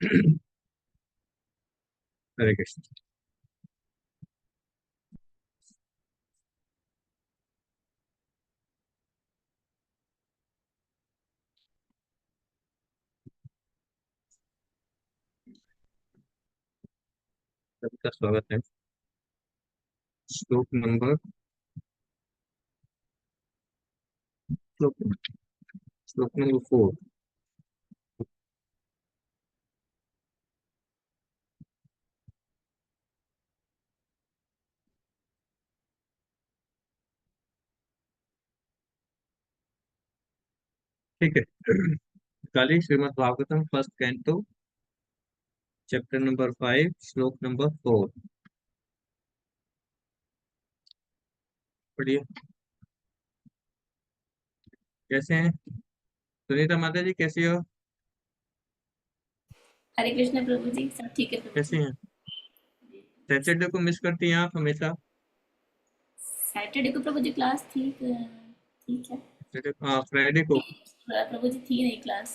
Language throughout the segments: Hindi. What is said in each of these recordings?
हरे कृष्ण। सबका स्वागत है। श्लोक नंबर श्लोक श्लोक नंबर 4। ठीक है। काली Srimad Bhagavatam first canto chapter number 5 श्लोक नंबर 4। पढ़िए। कैसे हैं सुनीता माता जी, कैसी हो? हरे कृष्ण प्रभु जी, सब ठीक है प्रभु कैसी जी। हैं? सैटरडे को मिस करती हैं आप हमेशा। सैटरडे को प्रभु जी क्लास थी, ठीक है। हाँ, फ्राइडे को। प्रभु जी थी नहीं क्लास।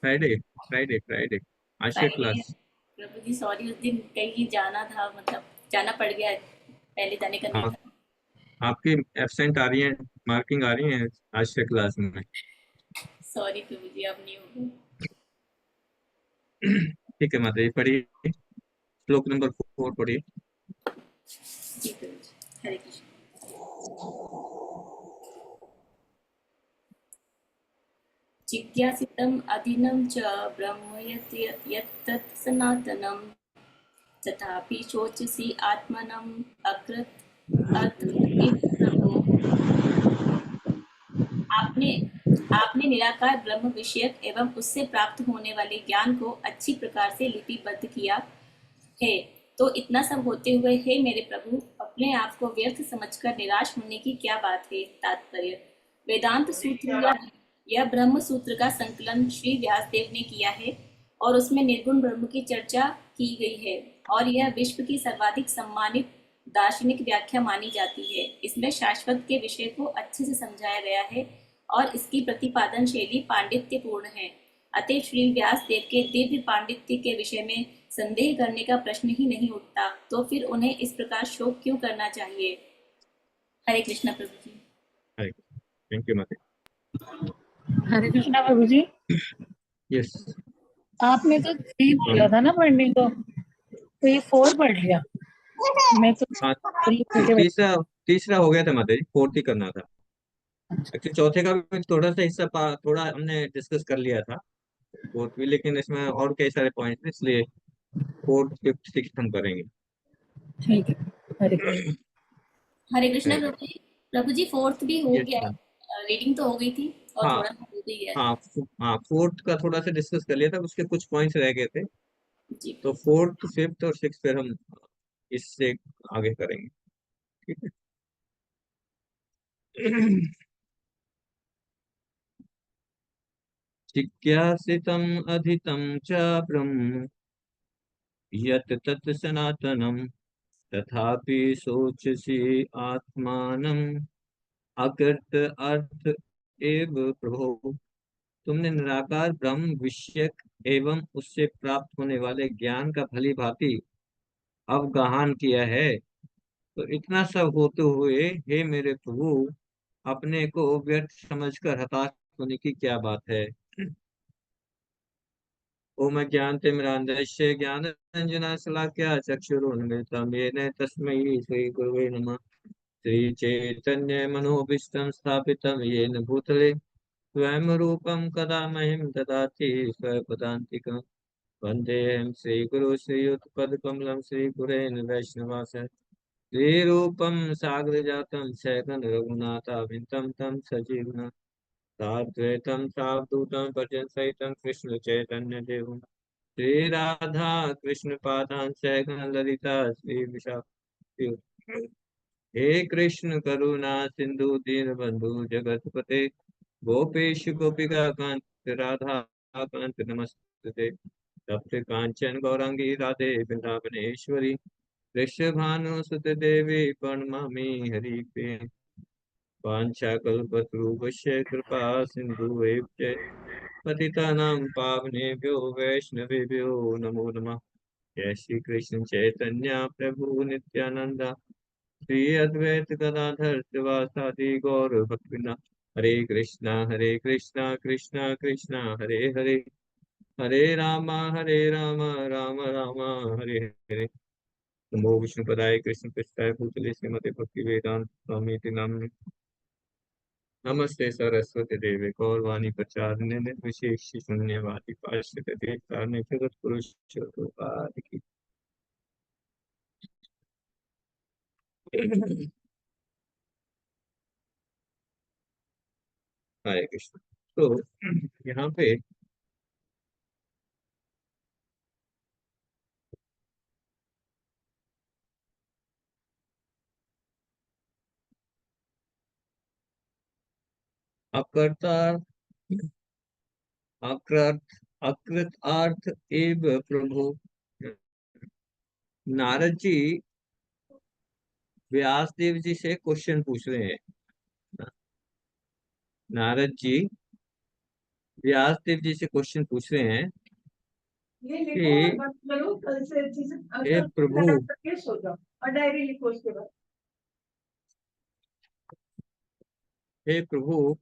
फ्राइडे फ्राइडे फ्राइडे आज के फ्राइडे क्लास। प्रभु जी सॉरी, उस दिन कहीं जाना था, मतलब जाना पड़ गया, पहले जाने का नहीं हाँ, था। आपकी एब्सेंट आ रही है, मार्किंग आ रही है आज के क्लास में। सॉरी प्रभु जी, अब नहीं होगा। ठीक है माता जी, पढ़िए। श्लोक नंबर 4 पढ़िए। जी प्रभु जी, हरे कृष्ण। जिज्ञासितम् अधीनं च ब्रह्म यत्तत् सनातनं तथापि शोचसि आत्मनम् अकृत अर्थ प्रभु। आपने आपने निराकार ब्रह्म विषयक एवं उससे प्राप्त होने वाले ज्ञान को अच्छी प्रकार से लिपिबद्ध किया है। तो इतना सब होते हुए, हे मेरे प्रभु, अपने आप को व्यर्थ समझकर निराश होने की क्या बात है? तात्पर्य: वेदांत सूत्र या ब्रह्म सूत्र का संकलन श्री व्यासदेव ने किया है और उसमें निर्गुण ब्रह्म की चर्चा की गई है, और यह विश्व की सर्वाधिक सम्मानित दार्शनिक व्याख्या मानी जाती है। इसमें शाश्वत के विषय को अच्छे से समझाया गया है और इसकी प्रतिपादन शैली पांडित्यपूर्ण है। अतः श्री व्यास देव के दिव्य पांडित्य के विषय में संदेह करने का प्रश्न ही नहीं उठता। तो फिर उन्हें इस प्रकार शोक क्यों करना चाहिए? हरे कृष्णा प्रभु जी। थैंक यू माता हरे कृष्णा प्रभु जी। जी। यस। आपने तो 3 बोला था ना पढ़ने को, तो ये 4 पढ़ लिया। मैं तो हाँ, 3 बैठे बैठे। तीसरा तीसरा हो गया था माता जी, फोर्थ ही करना था। एक्चुअली चौथे का भी थोड़ा सा हिस्सा थोड़ा हमने डिस्कस कर लिया था, फोर्थ भी, लेकिन इसमें और कई सारे पॉइंट्स इसलिए फोर्थ फिफ्थ सिक्स हम करेंगे। ठीक है। हरे कृष्ण। हरे कृष्णा Correct. प्रभु जी। प्रभु जी फोर्थ भी हो यस गया मैम। है, रीडिंग तो हो गई थी और हाँ थोड़ा सा हो भी गया है। हाँ हाँ, फोर्थ का थोड़ा सा डिस्कस कर लिया था, उसके कुछ पॉइंट्स रह गए थे। जी तो प्रभु। फोर्थ फिफ्थ और सिक्स फिर हम इससे आगे करेंगे। ठीक है। जिज्ञासितम् अधितं च ब्रह्म यत् तत् सनातनम् तथापि सोचसि आत्मानम् अकृत अर्थ एव प्रभो। तुमने निराकार ब्रह्म विषयक एवं उससे प्राप्त होने वाले ज्ञान का भली भांति अवगाहन किया है। तो इतना सब होते हुए, हे मेरे प्रभु, अपने को व्यर्थ समझकर हताश होने की क्या बात है? ओम ज्ञानतिमिरान्धस्य ज्ञानाञ्जनशलाकया चक्षुरुन्मिलितं येन तस्मै श्रीगुरवे नमः। श्रीचैतन्यमनोभीष्टं स्थापितं येन भूतले स्वयं रूपं कदा मह्यं ददाति स्वपदान्तिकं। वन्देऽहं श्रीगुरु श्रीयुतपदकमलं श्रीगुरेण वैष्णवास श्रीरूपं साग्रजातं शैकं रघुनाथाभितं तं सजीवनं साद्वैतं सावधूतं भजन सहितं कृष्ण चैतन्य देवं श्री राधा कृष्ण पादान सैगन ललिता श्री विशाखी। हे कृष्ण करुणा सिंधु दीन बंधु जगतपते गोपेश गोपिका कांत राधा कांत नमस्ते। तप्त कांचन गौरांगी राधे वृंदावनेश्वरी वृषभानु सुत देवी प्रणमामि हरि प्रिय। वाञ्छाकल्पतरुभ्यश्च कृपा सिन्धुभ्यः च पतितानां पावनेभ्यो वैष्णवेभ्यो नमो नमः। जय श्री कृष्ण चैतन्य प्रभु नित्यानंद, श्री अद्वैत गदाधर श्रीवासादि गौर भक्तवृंद। हरे कृष्णा कृष्णा कृष्णा हरे हरे, हरे राम राम राम हरे हरे। नमो विष्णुपदाय कृष्ण पृष्ठाय भूतले श्रीमते भक्ति वेदांत स्वामी नाम। नमस्ते सरस्वती देवी गौरवाणी प्रचारने विशेष शून्यवादी पाश्चात्य देवता जगत पुरुष की। हरे कृष्ण। तो यहाँ पे अकर्ता अकृत अकृत अर्थ एव प्रभु। नारद जी व्यास देव जी से क्वेश्चन पूछ रहे हैं। नारद जी व्यास देव जी से क्वेश्चन पूछ रहे हैं ये लिखो और कि मत करो, कल से चीजें हे कल प्रभु, लगा करके सो जाओ और डायरी लिखो उसके बाद। हे प्रभु,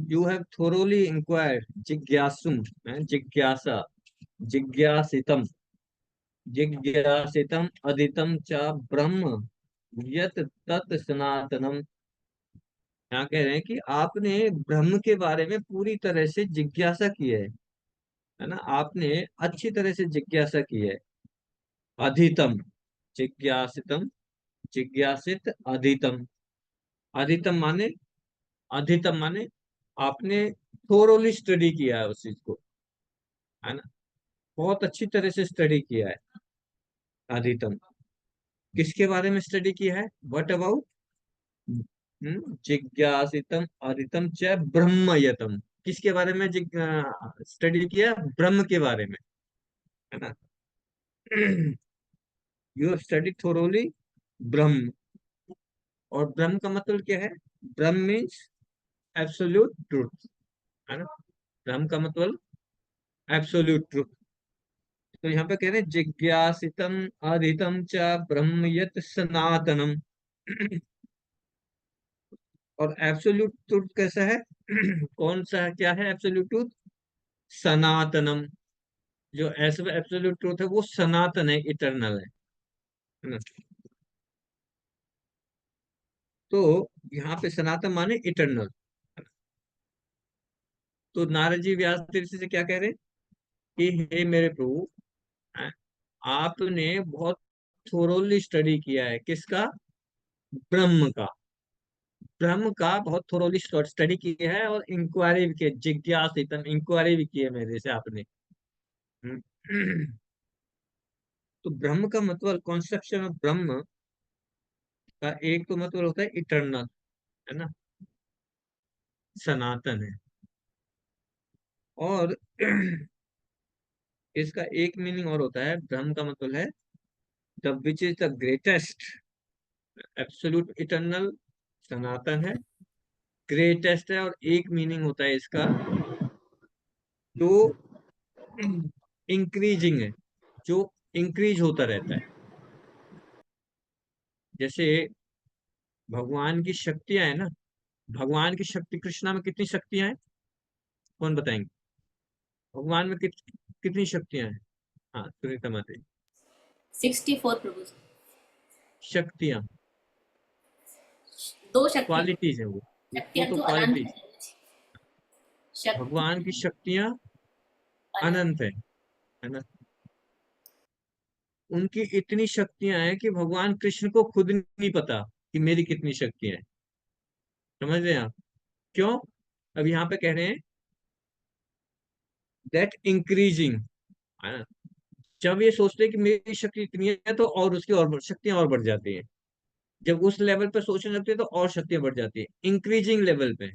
यू हैव थोरोली इंक्वायर्ड जिज्ञासुम, जिज्ञासा, जिज्ञासितम, जिज्ञासितम अदितम च ब्रह्म यत तत् सनातनम। यहाँ कह रहे हैं कि आपने ब्रह्म के बारे में पूरी तरह से जिज्ञासा की है ना। आपने अच्छी तरह से जिज्ञासा की है। अधितम, जिज्ञासितम, जिज्ञासित, अधितम। अधितम माने, अधितम माने आपने थोरोली स्टडी किया है उस चीज को, है ना। बहुत अच्छी तरह से स्टडी किया है। अधितम किसके बारे में स्टडी किया है? What about? जिज्ञासितम अधितम च ब्रह्मयतम। किसके बारे में स्टडी किया? ब्रह्म के बारे में, है ना। यू हैव स्टडी थोरोली ब्रह्म। और ब्रह्म का मतलब क्या है? ब्रह्म मीन्स एब्सोल्यूट ट्रूथ, है ना। ब्रह्म का मतलब एब्सोल्यूट ट्रूथ। तो यहाँ पे कह रहे हैं जिज्ञासितम अधितम च ब्रह्म यत सनातनम। और एब्सोल्यूट ट्रूथ कैसा है? कौन सा है, क्या है एब्सोल्यूट ट्रूथ? सनातनम। जो ऐसा एब्सोल्यूट ट्रूथ है वो सनातन है, इटरनल है ना। तो यहाँ पे सनातन माने इटरनल। तो नारद जी व्यास देव से क्या कह रहे हैं कि हे मेरे प्रभु, हैं, आपने बहुत थोरोली स्टडी किया है। किसका? ब्रह्म का। ब्रह्म का बहुत थोरोली स्टडी किया है और इंक्वायरी भी की है, जिज्ञासितम, इंक्वायरी भी की है मेरे से आपने। हम्म। तो ब्रह्म का मतलब, कॉन्सेप्शन ऑफ ब्रह्म का एक तो मतलब होता है इटर्नल, है ना, सनातन है। और इसका एक मीनिंग और होता है, ब्रह्म का मतलब है the which is the greatest, absolute eternal, सनातन है, ग्रेटेस्ट है। और एक मीनिंग होता है इसका जो इंक्रीजिंग है, जो इंक्रीज होता रहता है। जैसे भगवान की शक्तियां है ना, भगवान की शक्ति, कृष्णा में कितनी शक्तियां हैं? कौन बताएंगे? भगवान में कितनी शक्तियां हैं? हाँ, सुनीता माता। 64 प्रभु। शक्तियां, दो शक्तियां। क्वालिटीज है वो शक्तियां तो तो अनंत क्वालिटीज। है। शक्ति भगवान की शक्तियां अनंत। अनंत है ना। उनकी इतनी शक्तियां हैं कि भगवान कृष्ण को खुद नहीं पता कि मेरी कितनी शक्तियां हैं। समझ रहे हैं आप? क्यों? अब यहाँ पे कह रहे हैं दैट इंक्रीजिंग, है ना। जब ये सोचते हैं कि मेरी शक्ति इतनी है तो और उसकी और शक्तियां और बढ़ जाती हैं। जब उस लेवल पे सोचने लगते हैं तो और शक्तियां बढ़ जाती है, इंक्रीजिंग लेवल पे।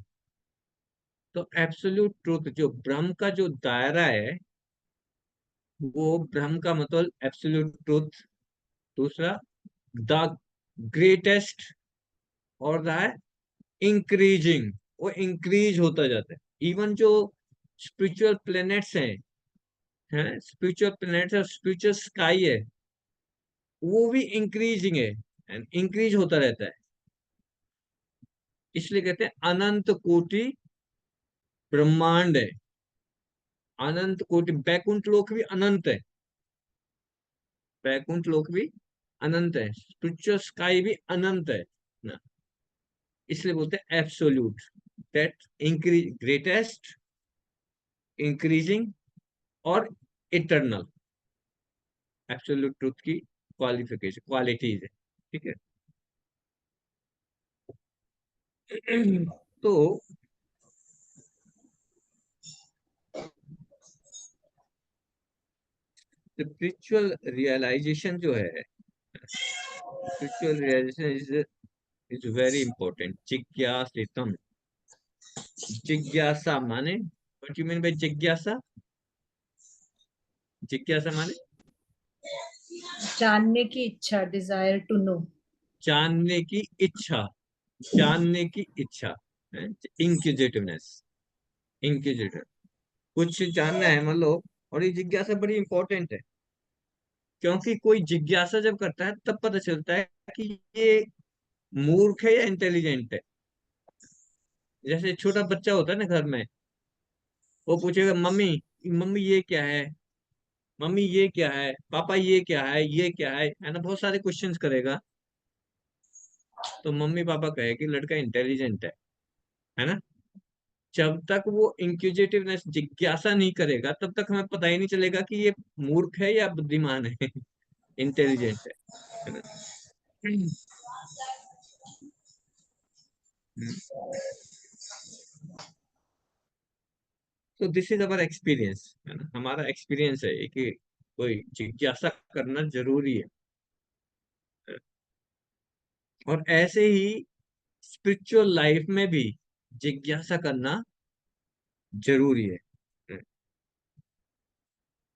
तो एब्सोल्यूट ट्रूथ, जो ब्रह्म का जो दायरा है, वो ब्रह्म का मतलब एब्सोल्यूट ट्रूथ, दूसरा द ग्रेटेस्ट, और रहा है इंक्रीजिंग, वो इंक्रीज होता जाता है। इवन जो स्पिरिचुअल प्लैनेट्स हैं स्पिरिचुअल प्लैनेट्स और स्पिरिचुअल स्काई है, वो भी इंक्रीजिंग है एंड इंक्रीज होता रहता है। इसलिए कहते हैं अनंत कोटि ब्रह्मांड है, अनंत कोटि। बैकुंठ लोक भी अनंत है, बैकुंठ लोक भी अनंत है, स्पिरिचुअल स्काई भी अनंत है ना। इसलिए बोलते हैं absolute, that increase, greatest, increasing और इटर्नल। एब्सोल्यूट ट्रुथ की क्वालिफिकेशन, क्वालिटीज है, ठीक है। तो स्पिरिचुअल रियलाइजेशन जो है, spiritual realisation is very important. जिज्ञासितम, जिज्ञासा माने, व्हाट यू मीन बाय जिज्ञासा? जिज्ञासा माने जानने की इच्छा, डिजायर टू नो। जानने की इच्छा, जानने की इच्छा, इंक्विजिटिवनेस, इंक्विजिटिव, कुछ जानना है मान लो। और ये जिज्ञासा बड़ी इंपॉर्टेंट है, क्योंकि कोई जिज्ञासा जब करता है तब पता चलता है कि ये मूर्ख है या इंटेलिजेंट है। जैसे छोटा बच्चा होता है ना घर में, वो पूछेगा मम्मी, मम्मी ये क्या है, मम्मी ये क्या है, पापा ये क्या है, ये क्या है ना, बहुत सारे क्वेश्चंस करेगा। तो मम्मी पापा कहे कि लड़का इंटेलिजेंट है ना। जब तक वो इंक्विजिटिवनेस, जिज्ञासा नहीं करेगा, तब तक हमें पता ही नहीं चलेगा कि ये मूर्ख है या बुद्धिमान है, इंटेलिजेंट है ना। तो दिस इज अवर एक्सपीरियंस, है ना, हमारा एक्सपीरियंस है ये कि कोई जिज्ञासा करना जरूरी है। और ऐसे ही स्पिरिचुअल लाइफ में भी जिज्ञासा करना जरूरी है।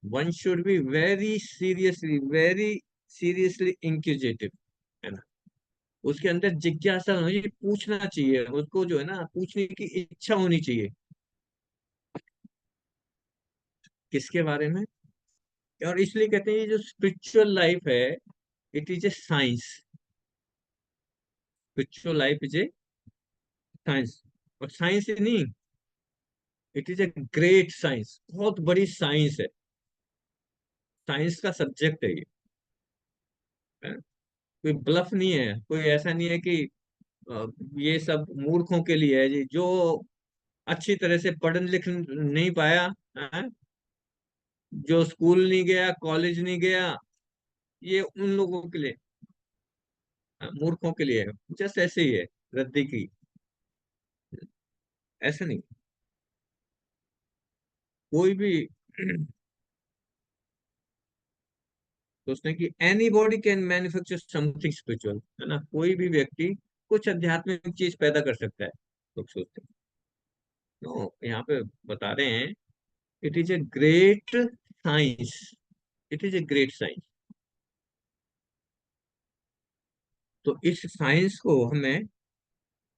One should be very seriously inquisitive, है ना। उसके अंदर जिज्ञासा होनी चाहिए, पूछना चाहिए उसको, जो है ना, पूछने की इच्छा होनी चाहिए। किसके बारे में? और इसलिए कहते हैं ये जो स्पिरिचुअल लाइफ है, it is A science. Spiritual life is a science. और साइंस ही नहीं, it is a great science, बहुत बड़ी साइंस है। साइंस का सब्जेक्ट है ये, है? कोई ब्लफ नहीं है, कोई ऐसा नहीं है कि अ, ये सब मूर्खों के लिए है जी, जो अच्छी तरह से पढ़ लिख नहीं पाया, है? जो स्कूल नहीं गया, कॉलेज नहीं गया, ये उन लोगों के लिए, मूर्खों के लिए है। जस्ट ऐसे ही है, रद्दी की, ऐसा नहीं। कोई भी सोचते हैं कि any body can manufacture something spiritual, है ना, कोई भी व्यक्ति कुछ आध्यात्मिक चीज पैदा कर सकता है, लोग सोचते हैं। तो यहाँ पे बता रहे हैं it is a great science, it is a great science. तो इस साइंस को हमें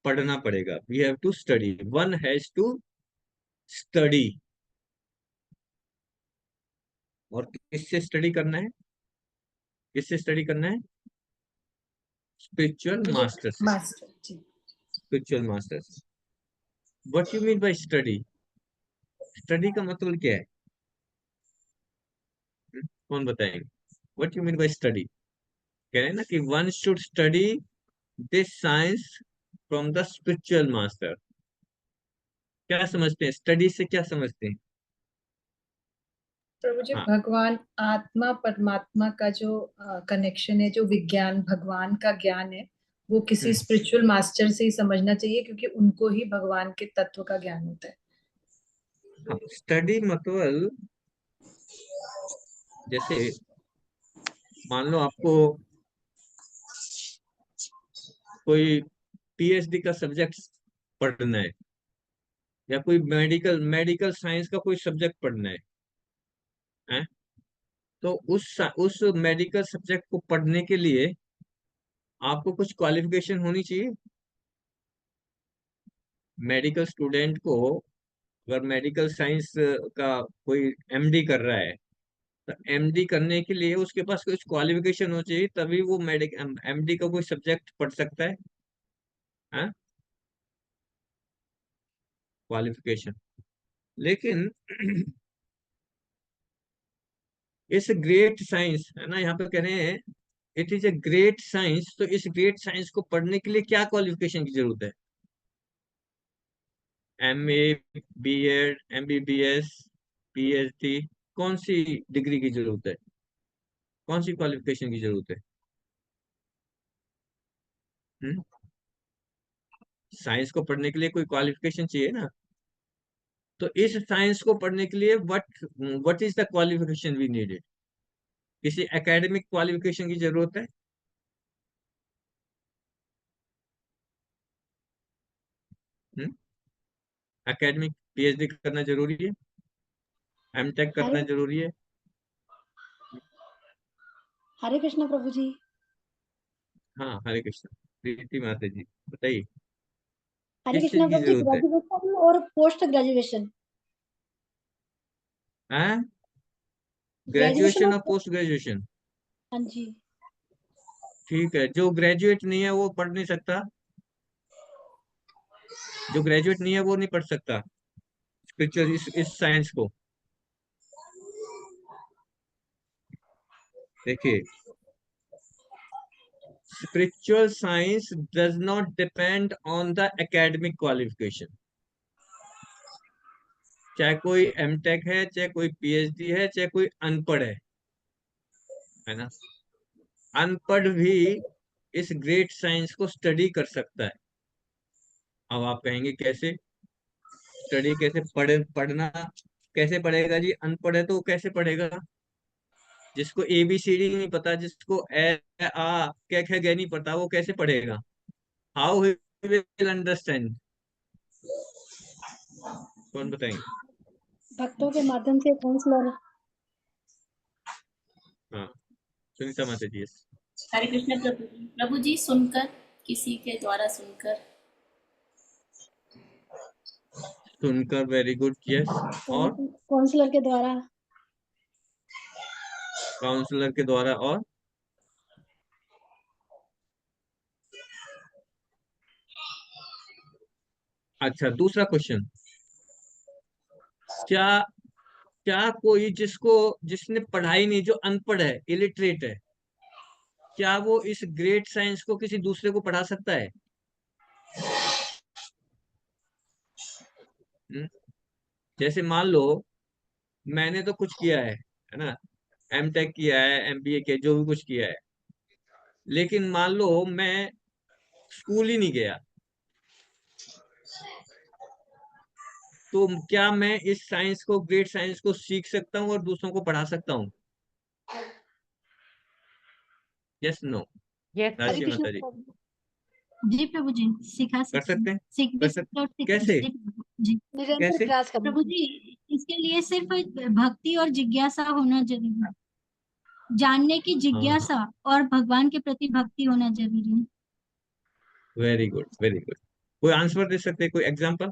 पढ़ना पड़ेगा, we have to study, one has to study. और किससे स्टडी करना है? किससे स्टडी करना है? स्पिरिचुअल मुझे मास्टर से, मास्टर जी। स्पिरिचुअल मास्टर से। What you mean by study? Study का मतलब क्या है? कौन बताएंगे? What you mean by study? कह रहे हैं ना कि one should study this science from the spiritual master. क्या समझते हैं, स्टडी से क्या समझते हैं? पर मुझे हाँ। भगवान आत्मा परमात्मा का जो कनेक्शन है, जो विज्ञान भगवान का ज्ञान है, वो किसी हम्म, स्पिरिचुअल मास्टर से ही समझना चाहिए, क्योंकि उनको ही भगवान के तत्व का ज्ञान होता है। हाँ, स्टडी मतलब जैसे मान लो आपको कोई पीएचडी का सब्जेक्ट पढ़ना है, या कोई मेडिकल मेडिकल साइंस का कोई सब्जेक्ट पढ़ना है? तो उस मेडिकल सब्जेक्ट को पढ़ने के लिए आपको कुछ क्वालिफिकेशन होनी चाहिए। मेडिकल स्टूडेंट को, अगर मेडिकल साइंस का कोई एमडी कर रहा है, तो एमडी करने के लिए उसके पास कुछ क्वालिफिकेशन हो चाहिए, तभी वो मेडिक एमडी का कोई सब्जेक्ट पढ़ सकता है। हाँ, क्वालिफिकेशन। लेकिन इस ग्रेट साइंस है ना, यहाँ पे कह रहे हैं it is a great science, तो इस ग्रेट साइंस को पढ़ने के लिए क्या क्वालिफिकेशन की जरूरत है? एमए, बीएड, एमबीबीएस, पीएचडी, कौन सी डिग्री की जरूरत है? कौन सी क्वालिफिकेशन की जरूरत है? हम्म? साइंस को पढ़ने के लिए कोई क्वालिफिकेशन चाहिए ना। तो इस साइंस को पढ़ने के लिए what is the qualification we needed? किसी एकेडमिक क्वालिफिकेशन की जरूरत है? एकेडमिक पीएचडी करना जरूरी है? एमटेक हरे करना जरूरी है? हरे कृष्ण प्रभु जी। हाँ, हरे कृष्ण। प्रीति माता जी, बताइए हरे किस कृष्ण चीज की प्रभु जी, जरूरत है? ग्रेजुएशन और पोस्ट ग्रेजुएशन। हाँ, ग्रेजुएशन ग्रेजुएशन और और पोस्ट ग्रेजुएशन। हाँ जी। ठीक है, जो ग्रेजुएट नहीं है वो पढ़ नहीं सकता। जो ग्रेजुएट नहीं है वो नहीं पढ़ सकता स्पिरिचुअल इस साइंस को। देखिए, spiritual science does not depend on the academic qualification. चाहे कोई एमटेक है, चाहे कोई पीएचडी है, चाहे कोई अनपढ़ है ना, अनपढ़ भी इस ग्रेट साइंस को स्टडी कर सकता है। अब आप कहेंगे कैसे स्टडी, कैसे पढ़ना कैसे पढ़ेगा जी? अनपढ़ है तो वो कैसे पढ़ेगा? जिसको एबीसीडी नहीं पता, जिसको ए आ क्या क्या नहीं पता, वो कैसे पढ़ेगा? How he will understand? कौन बताएंगे? भक्तों के माध्यम से काउंसलर। हाँ, सुनीता माता जी। yes। हरे कृष्ण प्रभु जी। प्रभु जी, सुनकर, किसी के द्वारा सुनकर। सुनकर, वेरी गुड, यस। और काउंसलर के द्वारा। काउंसलर के द्वारा। और अच्छा, दूसरा क्वेश्चन, क्या क्या कोई जिसने पढ़ाई नहीं, जो अनपढ़ है, इलिटरेट है, क्या वो इस ग्रेट साइंस को किसी दूसरे को पढ़ा सकता है? हम्म? जैसे मान लो मैंने तो कुछ किया है ना, एमटेक किया है, एमबीए किया, जो भी कुछ किया है, लेकिन मान लो मैं स्कूल ही नहीं गया, तो क्या मैं इस साइंस को, ग्रेट साइंस को सीख सकता हूँ और दूसरों को पढ़ा सकता हूँ? Yes, no? यस हरे राशि कृष्ण माता जी, प्रभु जी प्रभु जी, सिखा कर सकते हैं, सकते हैं? सीख कर भी सकते? सकते हैं और सिखा कैसे? जी प्रभु जी। निरंतर कैसे? प्रयास करना। प्रभु जी, इसके लिए सिर्फ भक्ति और जिज्ञासा होना जरूरी है, जानने की हाँ, हाँ, जिज्ञासा और भगवान के प्रति भक्ति होना जरूरी है। Very good, very good. कोई आंसर दे सकते हैं? कोई एग्जांपल?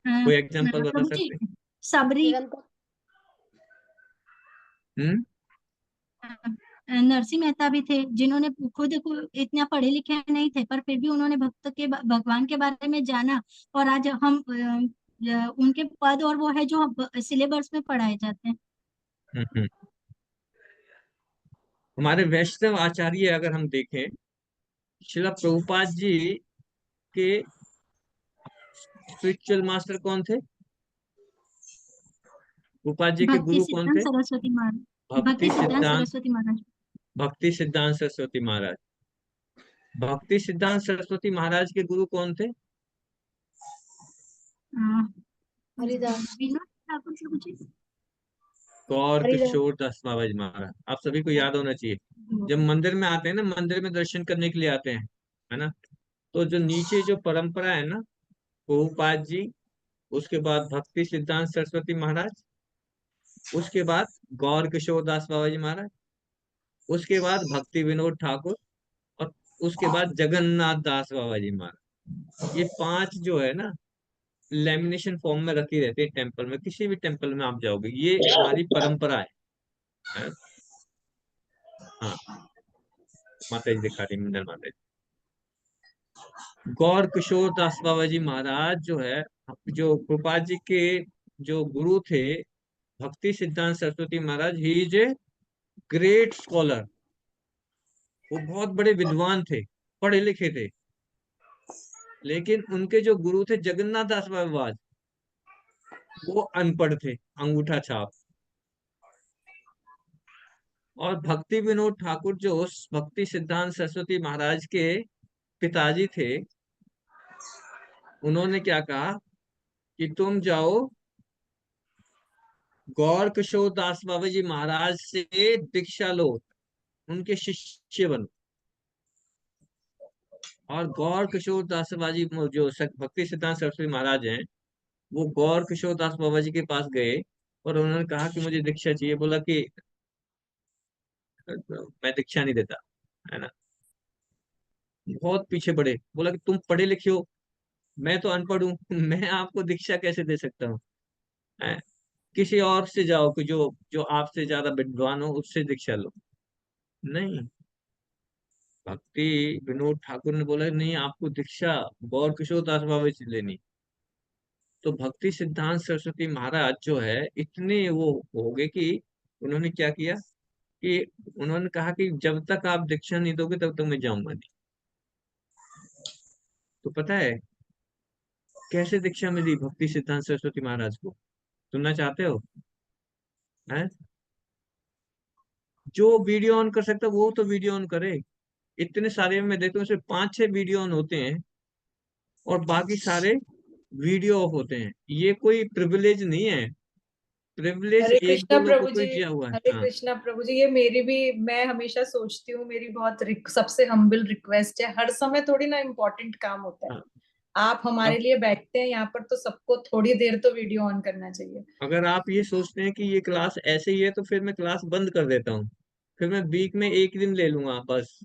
कोई एग्जांपल बता प्रभु जी, सकते सबरी, निरंतर। हैं? नरसिंह मेहता भी थे, जिन्होंने खुद को इतना पढ़े लिखे नहीं थे, पर फिर भी उन्होंने भगवान के बारे में जाना, और आज हम उनके पद और वो है जो सिलेबस में पढ़ाए जाते हैं। हम्म। हमारे वैष्णव आचार्य अगर हम देखें, श्रील प्रभुपाद जी के स्पिरिचुअल मास्टर कौन थे? प्रभुपाद जी के भक्ति गुरु कौन सिद्धांत थे? सरस्वती महाराज। भक्ति भक्ति सिद्धांत सिद्धांत, सरस्वती महाराज। भक्ति सिद्धांत सरस्वती महाराज। भक्ति सिद्धांत सरस्वती महाराज के गुरु कौन थे? अ, हरिदास। विनोद ठाकुर प्रभु जी। गौर हरिदास। किशोर दास बाबा जी महाराज। आप सभी को याद होना चाहिए। जब मंदिर में आते हैं ना, मंदिर में दर्शन करने के लिए आते हैं, है ना, तो जो नीचे जो परंपरा है ना, प्रभुपाद जी, उसके बाद भक्ति सिद्धांत सरस्वती महाराज, उसके बाद गौर किशोर दास बाबा जी महाराज, उसके बाद भक्ति विनोद ठाकुर, और उसके बाद जगन्नाथ दास बाबा जी महाराज। ये 5 जो है ना, लेमिनेशन फॉर्म में रखी रहती है टेम्पल में। किसी भी टेम्पल में आप जाओगे, ये हमारी परंपरा है? हाँ, माता जी दिखा रही, मंदिर माता जी। गौर किशोर दास बाबा जी महाराज जो है, जो कृपा जी के जो गुरु थे, Bhakti Siddhanta Saraswati Maharaj, he is a great scholar. वो बहुत बड़े विद्वान थे, पढ़े लिखे थे। लेकिन उनके जो गुरु थे जगन्नाथ दास बाबा, वो अनपढ़ थे, अंगूठा छाप। और भक्ति विनोद ठाकुर जो उस भक्ति सिद्धांत सरस्वती महाराज के पिताजी थे, उन्होंने क्या कहा कि तुम जाओ गौर किशोर दास बाबा जी महाराज से दीक्षा लो, उनके शिष्य बनो। और गौर किशोर दास बाबा जी जो भक्ति सिद्धांत सरस्वती महाराज हैं, वो गौर किशोर दास बाबा जी के पास गए और उन्होंने कहा कि मुझे दीक्षा चाहिए। बोला कि मैं दीक्षा नहीं देता, है ना। बहुत पीछे पड़े, बोला कि तुम पढ़े लिखे हो, मैं तो अनपढ़ हूँ मैं आपको दीक्षा कैसे दे सकता हूँ? हैं? किसी और से जाओ कि जो जो आपसे ज्यादा विद्वान हो, उससे दीक्षा लो। नहीं, भक्ति विनोद ठाकुर ने बोला नहीं, आपको दीक्षा गौर किशोर दास बाबा से लेनी। तो भक्ति सिद्धांत सरस्वती महाराज जो है, इतने वो हो गए कि उन्होंने क्या किया कि उन्होंने कहा कि जब तक आप दीक्षा नहीं दोगे तब तक मैं जाऊंगा नहीं। तो पता है कैसे दीक्षा मिली भक्ति सिद्धांत सरस्वती महाराज को? सुनना चाहते हो? हैं? जो वीडियो ऑन कर सकता वो तो वीडियो ऑन करे। इतने सारे मैं देखता हूँ, सिर्फ 5-6 वीडियो ऑन होते हैं और बाकी सारे वीडियो ऑफ होते हैं। ये कोई प्रिविलेज नहीं है, प्रिविलेज हरे एक कृष्णा दो लोगों प्रभु को जी। ही दिया हुआ है। हरे हाँ, कृष्णा प्रभु जी, ये मेरी भी, मैं हमेशा सोचती हूँ, मेरी बहुत सबसे हम्बल रिक्वेस्ट है, हर समय थोड़ी ना इम्पोर्टेंट काम होता है। हाँ। आप हमारे अब लिए बैठते हैं यहाँ पर, तो सबको थोड़ी देर तो वीडियो ऑन करना चाहिए। अगर आप ये सोचते हैं कि ये क्लास ऐसे ही है, तो फिर मैं क्लास बंद कर देता हूँ। फिर मैं वीक में एक दिन ले लूंगा, बस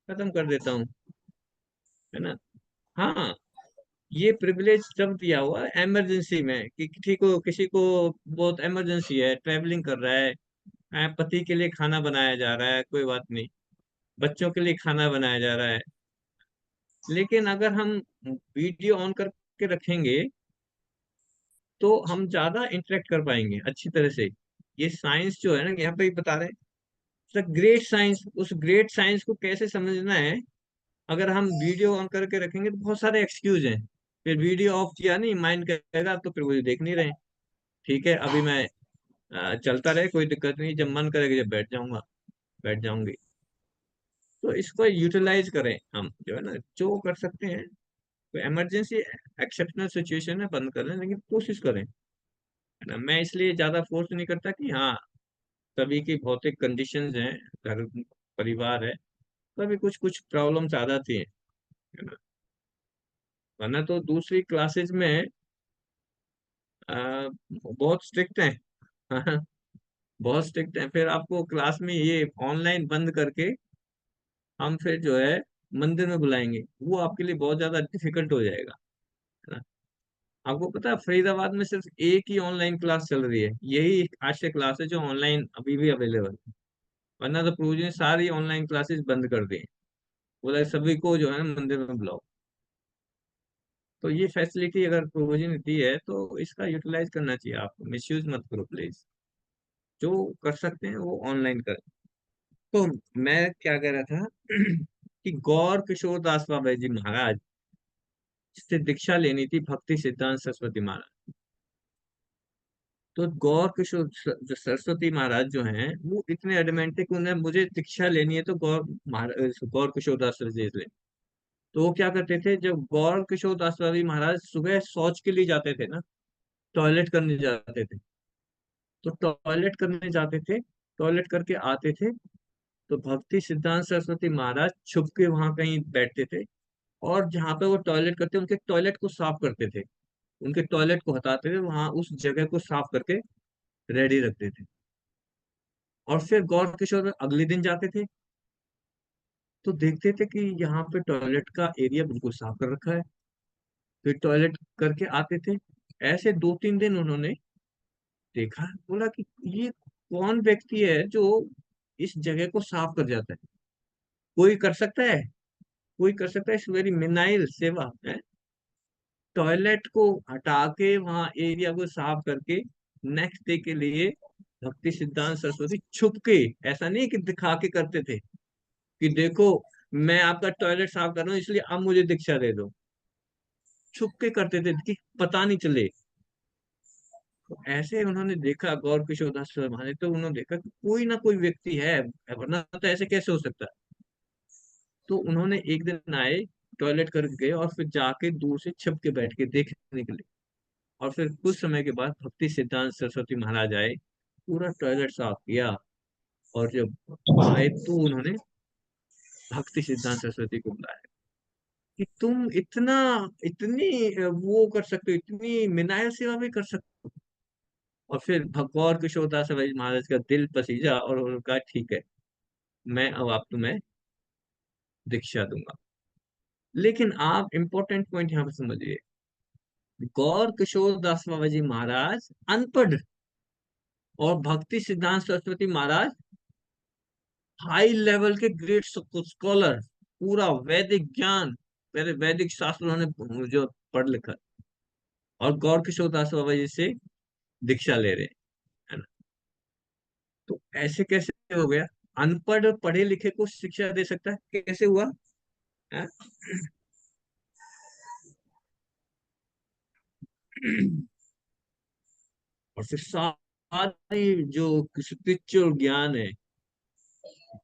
खत्म कर देता हूँ, है ना। हाँ, ये प्रिविलेज जब दिया हुआ है इमरजेंसी में, कि किसी को बहुत इमरजेंसी है, ट्रैवलिंग कर रहा है, पति के लिए खाना बनाया जा रहा है, कोई बात नहीं, बच्चों के लिए खाना बनाया जा रहा है। लेकिन अगर हम वीडियो ऑन करके रखेंगे तो हम ज्यादा इंटरेक्ट कर पाएंगे अच्छी तरह से। ये साइंस जो है ना, यहाँ पे ही बता रहे हैं ग्रेट साइंस, उस ग्रेट साइंस को कैसे समझना है। अगर हम वीडियो ऑन करके रखेंगे तो बहुत सारे एक्सक्यूज हैं। फिर वीडियो ऑफ किया नहीं, माइंड कहेगा तो फिर वो देख नहीं रहे। ठीक है, अभी मैं चलता रहे, कोई दिक्कत नहीं, जब मन करेगा जब बैठ जाऊंगा, बैठ जाऊंगी। तो इसको यूटिलाइज करें हम, जो है ना, जो कर सकते हैं। तो इमरजेंसी एक्सेप्शनल सिचुएशन में बंद करें, लेकिन कोशिश करें, है ना। मैं इसलिए ज्यादा फोर्स नहीं करता कि हाँ, सभी की भौतिक कंडीशंस हैं, घर परिवार है, कभी कुछ कुछ प्रॉब्लम्स आ जाती हैं, है ना। वरना तो दूसरी क्लासेस में बहुत स्ट्रिक्ट हैं बहुत स्ट्रिक्ट हैं। फिर आपको क्लास में ये ऑनलाइन बंद करके हम फिर जो है मंदिर में बुलाएंगे, वो आपके लिए बहुत ज्यादा डिफिकल्ट हो जाएगा, है ना। आपको पता है फरीदाबाद में सिर्फ एक ही ऑनलाइन क्लास चल रही है, यही एक आश्रय क्लास है जो ऑनलाइन अभी भी अवेलेबल है। वरना तो प्रभु जी ने सारी ऑनलाइन क्लासेस बंद कर दी। बोला सभी को जो है ना मंदिर में बुलाओ। तो ये फैसिलिटी अगर प्रभु जी ने दी है तो इसका यूटिलाइज करना चाहिए, आप मिसयूज मत करो प्लीज। जो कर सकते हैं वो ऑनलाइन करें। तो मैं क्या कह रहा था कि गौर किशोर दास बाबा जी महाराज से दीक्षा लेनी थी भक्ति सिद्धांत सरस्वती महाराज। तो गौर किशोर जो सरस्वती महाराज जो हैं, वो इतने एडमेंट थे कि उन्हें मुझे दीक्षा लेनी है तो गौर किशोर दास जी से। तो वो क्या करते थे, जब गौर किशोर दास जी महाराज सुबह शौच के लिए जाते थे ना, टॉयलेट करने जाते थे, तो टॉयलेट करने जाते थे, टॉयलेट करके आते थे, तो भक्ति सिद्धांत सरस्वती महाराज छुप के वहां कहीं बैठते थे, और जहाँ पे वो टॉयलेट करते उनके टॉयलेट को साफ करते थे, उनके टॉयलेट को हटाते थे, वहां उस जगह को साफ करके रेडी रखते थे। और फिर गौर किशोर अगले दिन जाते थे तो देखते थे कि यहाँ पे टॉयलेट का एरिया बिल्कुल साफ कर रखा है। फिर टॉयलेट करके आते थे। ऐसे 2-3 दिन उन्होंने देखा, बोला कि ये कौन व्यक्ति है जो इस जगह को साफ कर जाता है। कोई कर सकता है, कोई कर सकता है इस वेरी मिनाइल सेवा है, टॉयलेट को हटा के वहां एरिया को साफ करके नेक्स्ट डे के लिए। भक्ति सिद्धांत सरस्वती छुप के, ऐसा नहीं कि दिखा के करते थे कि देखो मैं आपका टॉयलेट साफ कर रहा हूँ इसलिए अब मुझे दीक्षा दे दो। छुप के करते थे कि पता नहीं चले। तो ऐसे उन्होंने देखा, गौर किशोर दास महाराज, तो उन्होंने देखा कि कोई ना कोई व्यक्ति है, वरना तो ऐसे कैसे हो सकता है। तो उन्होंने एक दिन आए, टॉयलेट करके गए और फिर जाके दूर से छिप के बैठ के देखने के लिए। और फिर कुछ समय के बाद भक्ति सिद्धांत सरस्वती महाराज आए, पूरा टॉयलेट साफ किया। और जब आए तो उन्होंने भक्ति सिद्धांत सरस्वती को बुलाया कि तुम इतना, इतनी वो कर सकते हो, इतनी मिनायल सेवा भी कर सकते हो। और फिर भगौर किशोरदास महाराज का दिल पसीजा और उन्होंने कहा ठीक है, मैं अब आप तुम्हें दीक्षा दूंगा। लेकिन आप इंपॉर्टेंट पॉइंट यहाँ पे समझिए, गौर किशोर दास बाबा जी महाराज अनपढ़ और भक्ति सिद्धांत सरस्वती महाराज हाई लेवल के ग्रेट स्कॉलर, पूरा वैदिक ज्ञान, पहले वैदिक शास्त्र उन्होंने जो पढ़ लिखा, और गौर किशोर दास बाबा जी से दीक्षा ले रहे हैं, है ना। तो ऐसे कैसे हो गया, अनपढ़ पढ़े लिखे को शिक्षा दे सकता है, कैसे हुआ है? और फिर सारी जो स्पिरिचुअल ज्ञान है,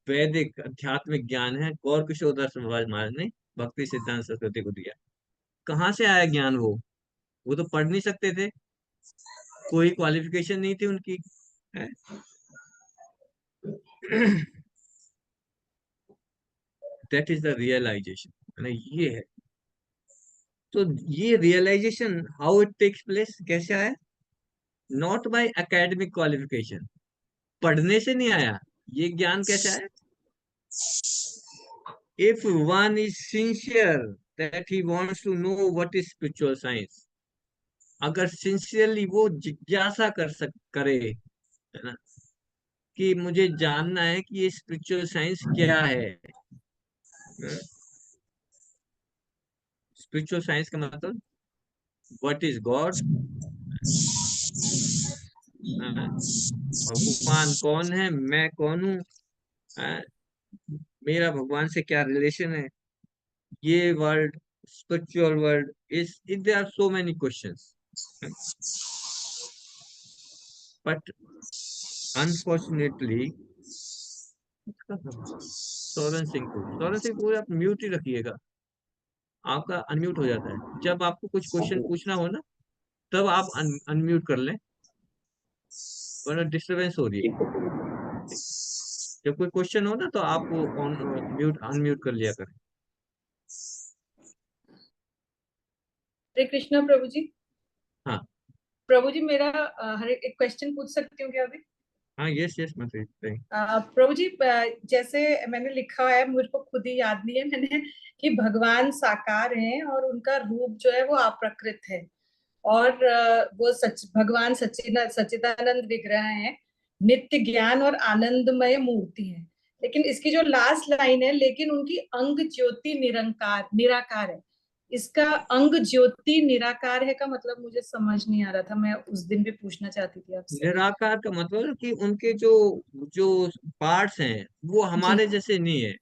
वैदिक आध्यात्मिक ज्ञान है, गौर किशोर दास महाराज ने भक्ति सिद्धांत सरस्वती को दिया। कहाँ से आया ज्ञान? वो तो पढ़ नहीं सकते थे, कोई क्वालिफिकेशन नहीं थी उनकी, है? दैट इज द रियलाइजेशन, है ना, ये है। तो ये realisation how it takes place, कैसे आया? नॉट बाय एकेडमिक क्वालिफिकेशन, पढ़ने से नहीं आया। ये ज्ञान कैसे आया? If one is sincere that he wants to know what is spiritual science, अगर सिंसियरली वो जिज्ञासा करे, है ना, कि मुझे जानना है कि ये स्पिरिचुअल साइंस क्या है। स्पिरिचुअल साइंस का मतलब व्हाट इज गॉड, भगवान कौन है, मैं कौन हूँ, मेरा भगवान से क्या रिलेशन है, ये world, spiritual world is, there are so many questions. But unfortunately, Sauran Singh को आप म्यूट ही रखिएगा, आपका अनम्यूट हो जाता है। जब आपको कुछ क्वेश्चन पूछना हो ना, तब आप अनम्यूट कर लें, वरना डिस्टरबेंस हो रही है। जब कोई क्वेश्चन हो ना तो आप वो ऑन म्यूट अनम्यूट कर लिया करें। हरे कृष्णा प्रभु जी। हाँ प्रभु जी, मेरा हर एक क्वेश्चन पूछ सकती हूँ क्या अभी? हाँ, यस यस, मैं सही। प्रभु जी, जैसे मैंने लिखा है, मुझे को खुद ही याद नहीं है मैंने, कि भगवान साकार हैं और उनका रूप जो है वो अप्रकृत है, और वो भगवान सच्चिदानंद विग्रह है, नित्य ज्ञान और आनंदमय मूर्ति है। लेकिन इसकी जो लास्ट लाइन है, लेकिन उनकी अंग ज्योति निराकार है, इसका अंग ज्योति निराकार है का मतलब मुझे समझ नहीं आ रहा था, मैं उस दिन भी पूछना चाहती थी आपसे। निराकार का मतलब कि उनके जो जो पार्ट्स हैं वो जी हमारे जैसे नहीं है,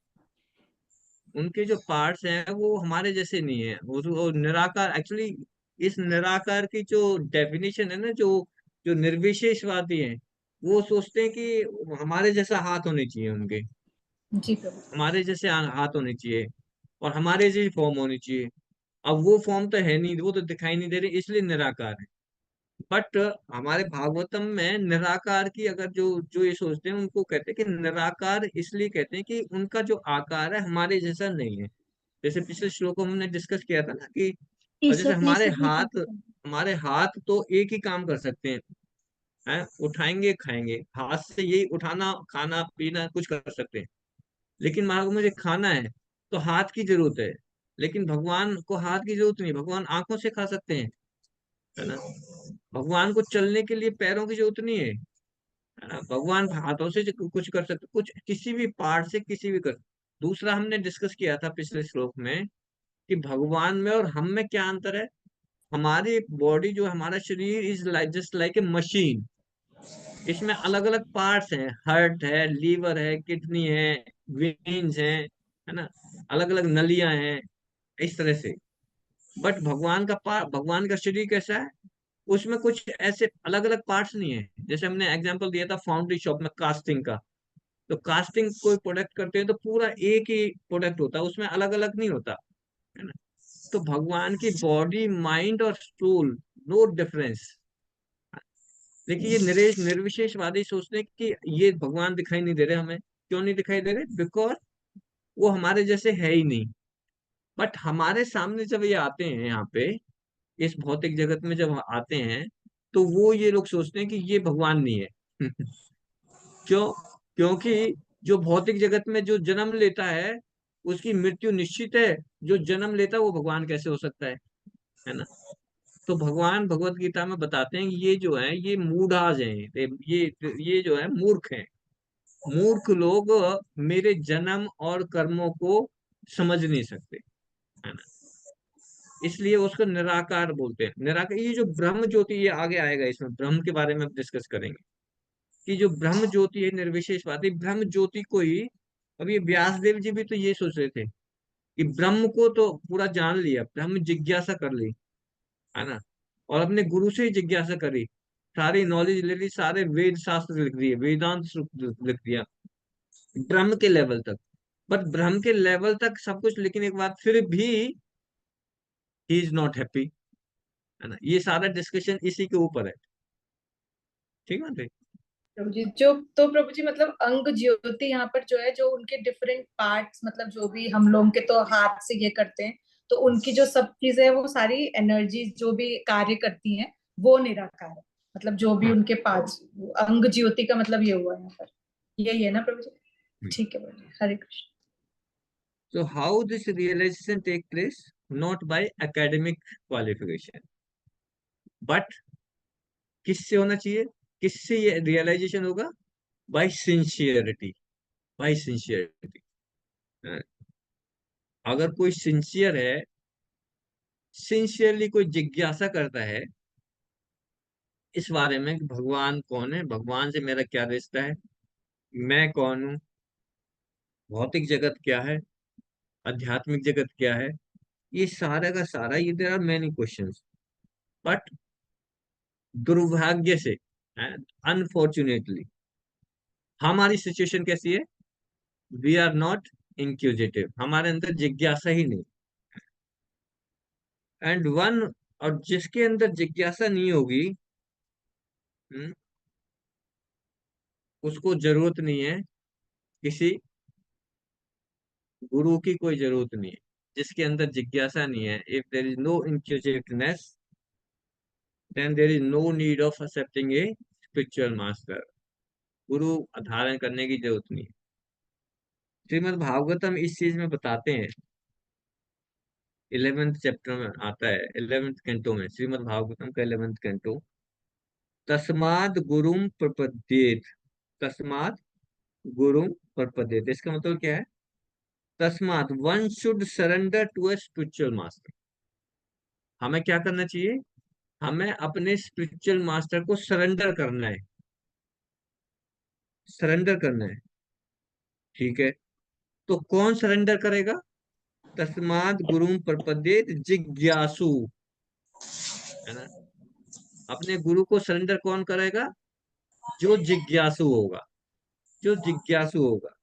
उनके जो पार्ट्स हैं वो हमारे जैसे नहीं है। वो निराकार एक्चुअली, इस निराकार की जो डेफिनेशन है ना, जो जो निर्विशेषवादी हैं, वो सोचते हैं कि हमारे जैसा हाथ होने चाहिए उनके, जी प्रभु। हमारे जैसे हाथ होने चाहिए और हमारे जैसी फॉर्म होनी चाहिए। अब वो फॉर्म तो है नहीं, वो तो दिखाई नहीं दे रही, इसलिए निराकार है। बट हमारे भागवतम में निराकार की, अगर जो जो ये सोचते हैं उनको कहते हैं कि निराकार इसलिए कहते हैं कि उनका जो आकार है हमारे जैसा नहीं है। जैसे पिछले श्लोक में हमने डिस्कस किया था ना कि, और जैसे ईश्वर ने सभी को हमारे हाथ तो एक ही काम कर सकते हैं, है, उठाएंगे खाएंगे, हाथ से यही उठाना खाना पीना कुछ कर सकते हैं। लेकिन मान लो मुझे खाना है तो हाथ की जरूरत है, लेकिन भगवान को हाथ की जरूरत नहीं, भगवान आंखों से खा सकते हैं, है ना। भगवान को चलने के लिए पैरों की जरूरत नहीं है ना। भगवान हाथों से कुछ कर सकते, कुछ किसी भी पार्ट से किसी भी कर। दूसरा हमने डिस्कस किया था पिछले श्लोक में कि भगवान में और हम में क्या अंतर है। हमारी बॉडी जो हमारा शरीर is like just like a machine. इसमें अलग अलग पार्ट्स हैं, हार्ट है, लीवर है, किडनी है, वेन्स हैं, है ना, अलग अलग नलियां हैं, इस तरह से। बट भगवान का शरीर कैसा है, उसमें कुछ ऐसे अलग अलग पार्ट्स नहीं है। जैसे हमने एग्जांपल दिया था फाउंड्री शॉप में कास्टिंग का, तो कास्टिंग कोई प्रोडक्ट करते हैं तो पूरा एक ही प्रोडक्ट होता है, उसमें अलग अलग नहीं होता, है ना। तो भगवान की बॉडी माइंड और सोल, नो डिफरेंस। देखिए ये निर्विशेषवादी सोचते हैं कि ये भगवान दिखाई नहीं दे रहे हमें। क्यों नहीं दिखाई दे रहे? बिकॉज वो हमारे जैसे है ही नहीं। बट हमारे सामने जब ये आते हैं यहाँ पे, इस भौतिक जगत में जब आते हैं, तो वो ये लोग सोचते हैं कि ये भगवान नहीं है। क्यों? क्योंकि जो भौतिक जगत में जो जन्म लेता है उसकी मृत्यु निश्चित है। जो जन्म लेता है वो भगवान कैसे हो सकता है ना। तो भगवान भगवत गीता में बताते हैं कि ये जो है ये मूढ़ाज हैं, ये जो है मूर्ख हैं। मूर्ख लोग मेरे जन्म और कर्मों को समझ नहीं सकते, है ना। इसलिए उसको निराकार बोलते हैं। निराकार, ये जो ब्रह्म ज्योति, ये आगे आएगा, इसमें ब्रह्म के बारे में डिस्कस करेंगे कि जो ब्रह्म ज्योति है निर्विशेषवादी ब्रह्म ज्योति को ही। अब ये व्यास देव जी भी तो ये सोच रहे थे कि ब्रह्म को तो पूरा जान लिया, ब्रह्म जिज्ञासा कर ली, है ना, और अपने गुरु से ही जिज्ञासा करी, सारी नॉलेज ले ली, सारे वेद शास्त्र लिख दिए, वेदांत लिख दिया ब्रह्म के लेवल तक। बट ब्रह्म के लेवल तक सब कुछ, लेकिन एक बात फिर भी ही इज नॉट हैप्पी, है ना। ये सारा डिस्कशन इसी के ऊपर है। ठीक है। प्रभु जी जो तो प्रभु जी मतलब अंग ज्योति यहाँ पर जो है, जो उनके डिफरेंट पार्ट्स, मतलब जो भी हम लोग के तो हाथ से ये करते हैं, तो उनकी जो सब चीजें हैं वो सारी एनर्जी जो भी कार्य करती हैं वो निराकार है। मतलब जो भी हाँ। उनके पार्ट्स, अंग ज्योति का मतलब ये हुआ यहाँ पर, यही है ना प्रभु जी। ठीक है प्रभु जी, हरे Krishna. So how this realization take place? Not by academic qualification, but किससे होना चाहिए? किससे ये रियलाइजेशन होगा? By sincerity, by sincerity. अगर कोई सिंसियर है, सिंसियरली कोई जिज्ञासा करता है इस बारे में कि भगवान कौन है, भगवान से मेरा क्या रिश्ता है, मैं कौन हूँ, भौतिक जगत क्या है, आध्यात्मिक जगत क्या है, ये सारा का सारा, ये there are many questions. But दुर्भाग्य से, अनफॉर्चुनेटली, हमारी सिचुएशन कैसी है? वी आर नॉट इंक्यूजिटिव, हमारे अंदर जिज्ञासा ही नहीं। एंड वन, और जिसके अंदर जिज्ञासा नहीं होगी, हम्म, उसको जरूरत नहीं है किसी गुरु की, कोई जरूरत नहीं है। जिसके अंदर जिज्ञासा नहीं है, if there is no inquisitiveness, then there is no need of accepting a spiritual master. गुरु धारण करने की जरूरत नहीं है। श्रीमद् भागवतम इस चीज में बताते हैं, 11th चैप्टर में आता है, 11th कैंटो में, श्रीमद् भागवतम का 11th कैंटो। तस्माद गुरुम प्रपद्येत, तस्माद गुरुम प्रपद्येत, इसका मतलब क्या है? तस्मात one should surrender to a spiritual master. हमें क्या करना चाहिए? हमें अपने स्पिरिचुअल मास्टर को सरेंडर करना है, सरेंडर करना है। ठीक है, तो कौन सरेंडर करेगा? तस्माद गुरुम प्रपद्येत जिज्ञासु, है ना। अपने गुरु को सरेंडर कौन करेगा? जो जिज्ञासु होगा, जो जिज्ञासु होगा,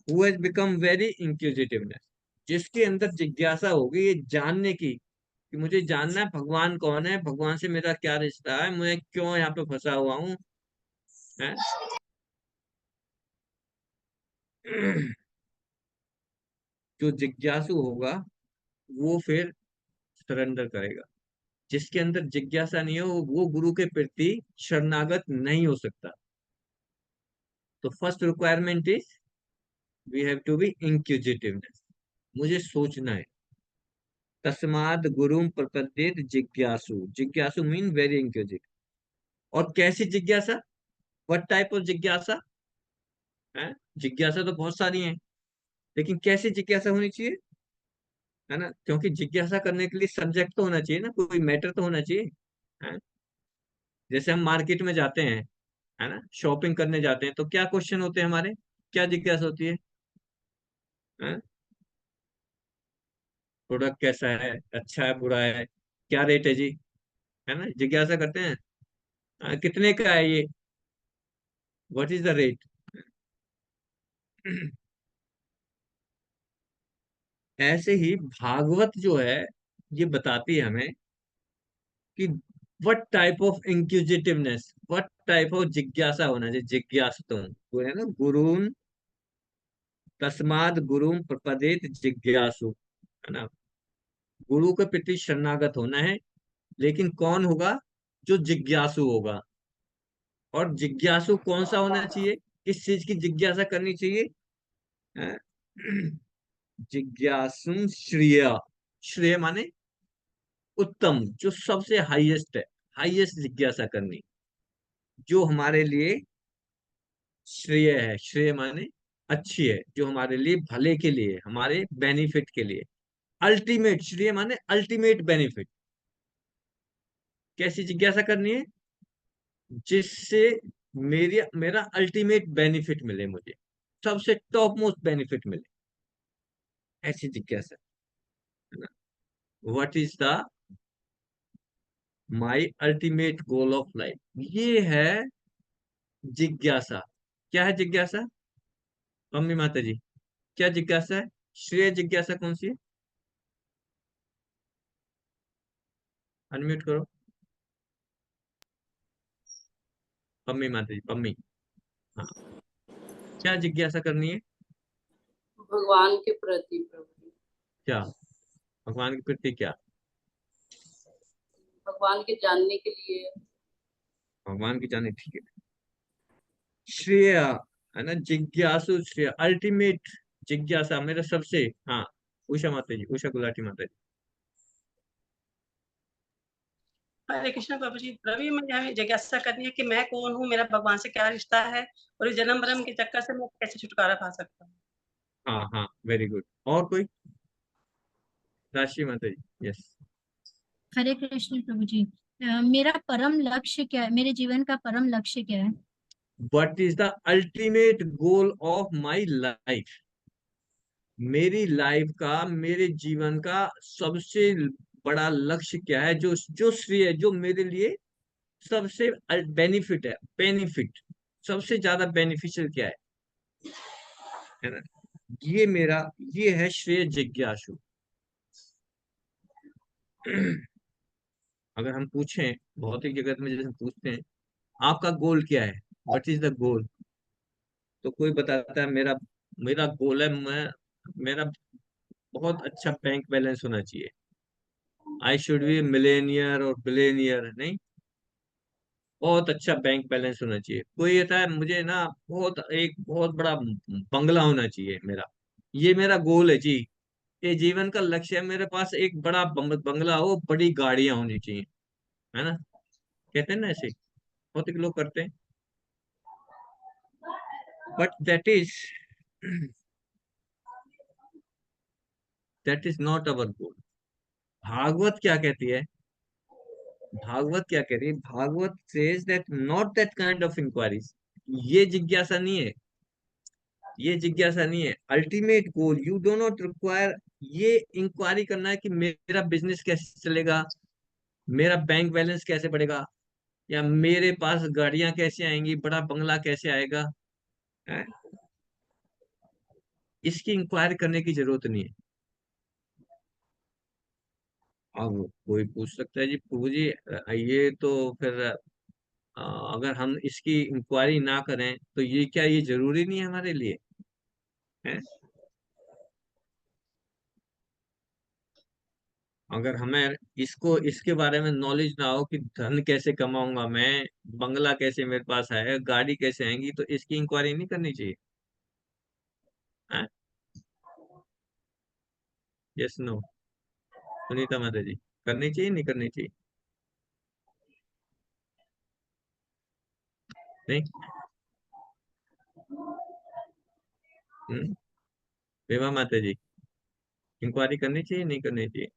who has become very inquisitiveness, जिसके अंदर जिज्ञासा होगी ये जानने की कि मुझे जानना है भगवान कौन है, भगवान से मेरा क्या रिश्ता है, मैं क्यों यहाँ पे फंसा हुआ हूँ, है? जो जिज्ञासु होगा वो फिर सरेंडर करेगा। जिसके अंदर जिज्ञासा नहीं हो वो गुरु के प्रति शरणागत नहीं हो सकता। तो first requirement is we have to be inquisitiveness, मुझे सोचना है। तस्माद गुरुम प्रपद्येत जिज्ञासु, जिज्ञासु मीन वेरी इंक्विजिटिव। और कैसी जिज्ञासा, व्हाट टाइप ऑफ जिज्ञासा है? जिज्ञासा तो बहुत सारी है, लेकिन कैसी जिज्ञासा होनी चाहिए, है ना? क्योंकि जिज्ञासा करने के लिए सब्जेक्ट तो होना चाहिए ना, कोई मैटर तो होना चाहिए, है? जैसे हम मार्केट में जाते हैं, है ना, शॉपिंग करने जाते हैं, तो क्या क्वेश्चन होते हैं हमारे, क्या जिज्ञासा होती है? प्रोडक्ट कैसा है, अच्छा है, बुरा है, क्या रेट है जी, है ना, जिज्ञासा करते हैं। कितने का है ये, व्हाट इज द रेट। ऐसे ही भागवत जो है ये बताती है हमें कि what type of inquisitiveness, what type of जिज्ञासा होना चाहिए। जिज्ञासुतुम वो है ना, गुरुन तस्माद गुरुम प्रपदेत जिज्ञासु, है ना, गुरु के प्रति शरणागत होना है। लेकिन कौन होगा, जो जिज्ञासु होगा। और जिज्ञासु कौन सा होना चाहिए, किस चीज की जिज्ञासा करनी चाहिए, अ, जिज्ञासु श्रेय, श्रेय माने उत्तम, जो सबसे हाईएस्ट है, हाईएस्ट जिज्ञासा करनी, जो हमारे लिए श्रेय है। श्रेय माने अच्छी है, जो हमारे लिए भले के लिए, हमारे बेनिफिट के लिए। अल्टीमेट, श्रेय माने अल्टीमेट बेनिफिट। कैसी जिज्ञासा करनी है, जिससे मेरा अल्टीमेट बेनिफिट मिले, मुझे सबसे टॉप मोस्ट बेनिफिट मिले, ऐसी जिज्ञासा, है ना। What is the my ultimate goal of life, ये है जिज्ञासा। क्या है जिज्ञासा, मम्मी माता जी, क्या जिज्ञासा है, श्रेय जिज्ञासा कौन सी है, अनम्यूट करो, पम्मी माता जी, पम्मी। हाँ, क्या जिज्ञासा करनी है, भगवान के प्रति प्रभु जी। क्या भगवान के प्रति, क्या भगवान के जानने के लिए। भगवान की जाने, ठीक है। श्रेय, है ना, जिज्ञासु श्रेय, अल्टीमेट जिज्ञासा मेरा सबसे। हाँ, उषा माता जी, उषा गुलाटी माता जी। हरे कृष्ण प्रभु जी। रवि, मुझे हमें जिज्ञासा करनी है कि मैं कौन हूँ, मेरा भगवान से क्या रिश्ता है, और इस जन्म मरण के चक्कर से मैं कैसे छुटकारा पा सकता हूँ। हाँ हाँ, वेरी गुड। और कोई, राशि माता जी, यस। हरे कृष्ण प्रभु जी। मेरा परम लक्ष्य क्या है, मेरे जीवन का परम लक्ष्य क्या है? What is the ultimate goal of my life, मेरी लाइफ का, मेरे जीवन का सबसे बड़ा लक्ष्य क्या है, जो जो श्रेय, जो मेरे लिए सबसे बेनिफिट है, बेनिफिट सबसे ज्यादा बेनिफिशियल क्या है ना, ये मेरा, ये है श्रेय जिज्ञासु। अगर हम पूछें भौतिक जगत में, जैसे पूछते हैं आपका गोल क्या है, व्हाट इज द गोल, तो कोई बताता है मेरा मेरा गोल है, मेरा बहुत अच्छा बैंक बैलेंस होना चाहिए, आई शुड बी मिलेनियर और बिलेनियर, नहीं, बहुत अच्छा बैंक बैलेंस होना चाहिए। कोई कहता है मुझे ना बहुत, एक बहुत बड़ा बंगला होना चाहिए मेरा, ये मेरा गोल है जी, ये जीवन का लक्ष्य है, मेरे पास एक बड़ा बंगला हो, बड़ी गाड़ियां होनी चाहिए, है ना, कहते हैं ना ऐसे, बहुत लोग करते हैं। But that is not our goal. Bhagavat क्या कहती है, भागवत क्या कह रही है, Bhagavat says that not that kind of enquiries, ये जिज्ञासा नहीं है, ये जिज्ञासा नहीं है। Ultimate goal, you do not require ये इंक्वायरी करना है कि मेरा बिजनेस कैसे चलेगा, मेरा बैंक बैलेंस कैसे बढ़ेगा, या मेरे पास गाड़ियां कैसे आएंगी, बड़ा बंगला कैसे आएगा, है? इसकी इंक्वायरी करने की जरूरत नहीं है। अब कोई पूछ सकता है जी प्रभु जी, ये तो फिर अगर हम इसकी इंक्वायरी ना करें तो ये क्या, ये जरूरी नहीं है हमारे लिए, है? अगर हमें इसके बारे में नॉलेज ना हो कि धन कैसे कमाऊंगा मैं, बंगला कैसे मेरे पास आएगा, गाड़ी कैसे आएंगी, तो इसकी इंक्वायरी नहीं करनी चाहिए। यस नो सुनीता माता जी, करनी चाहिए नहीं करनी चाहिए? नहीं। हम्म, विभा माता जी, इंक्वायरी करनी चाहिए नहीं करनी चाहिए?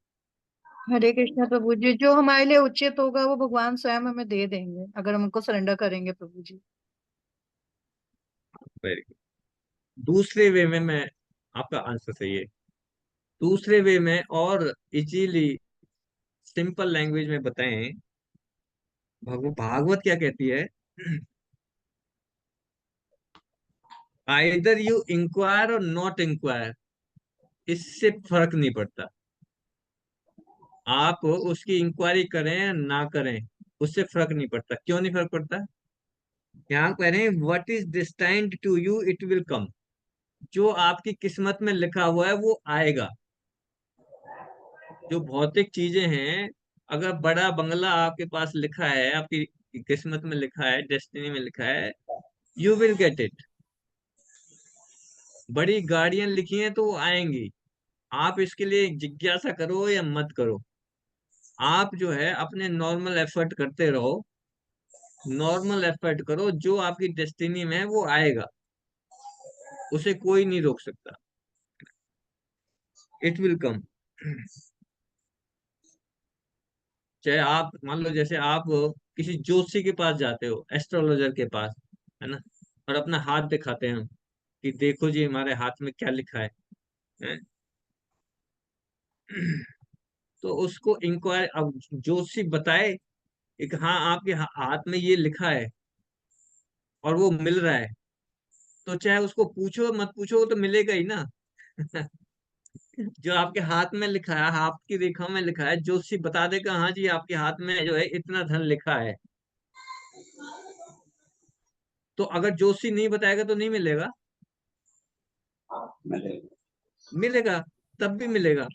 हरे कृष्णा प्रभु जी, जो हमारे लिए उचित होगा वो भगवान स्वयं हमें दे देंगे अगर हम उनको सरेंडर करेंगे प्रभु जी। Very good. दूसरे वे में मैं, आपका आंसर सही है। दूसरे वे में और इजीली सिंपल लैंग्वेज में बताएं, भागवत क्या कहती है? आइदर यू इंक्वायर और नॉट इंक्वायर, इससे फर्क नहीं पड़ता। आप उसकी इंक्वायरी करें या ना करें, उससे फर्क नहीं पड़ता। क्यों नहीं फर्क पड़ता? यहाँ कह रहे हैं what is destined to you it will come. जो आपकी किस्मत में लिखा हुआ है वो आएगा। जो भौतिक चीजें हैं, अगर बड़ा बंगला आपके पास लिखा है, आपकी किस्मत में लिखा है, डेस्टिनी में लिखा है, यू विल गेट इट। बड़ी गाड़ियां लिखी हैं तो वो आएंगी। आप इसके लिए जिज्ञासा करो या मत करो, आप जो है अपने नॉर्मल एफर्ट करते रहो। नॉर्मल एफर्ट करो, जो आपकी डेस्टिनी में है वो आएगा, उसे कोई नहीं रोक सकता। इट विल कम। चाहे आप मान लो, जैसे आप किसी ज्योतिषी के पास जाते हो, एस्ट्रोलॉजर के पास, है ना, और अपना हाथ दिखाते हैं कि देखो जी हमारे हाथ में क्या लिखा है? तो उसको इंक्वायर, अब ज्योतिषी बताए कि हाँ आपके हाथ में ये लिखा है और वो मिल रहा है, तो चाहे उसको पूछो मत पूछो, वो तो मिलेगा ही ना। जो आपके हाथ में लिखा है, आपकी रेखा में लिखा है, ज्योतिषी बता देगा हाँ जी आपके हाथ में जो है इतना धन लिखा है। तो अगर ज्योतिषी नहीं बताएगा तो नहीं मिलेगा? मिलेगा, तब भी मिलेगा।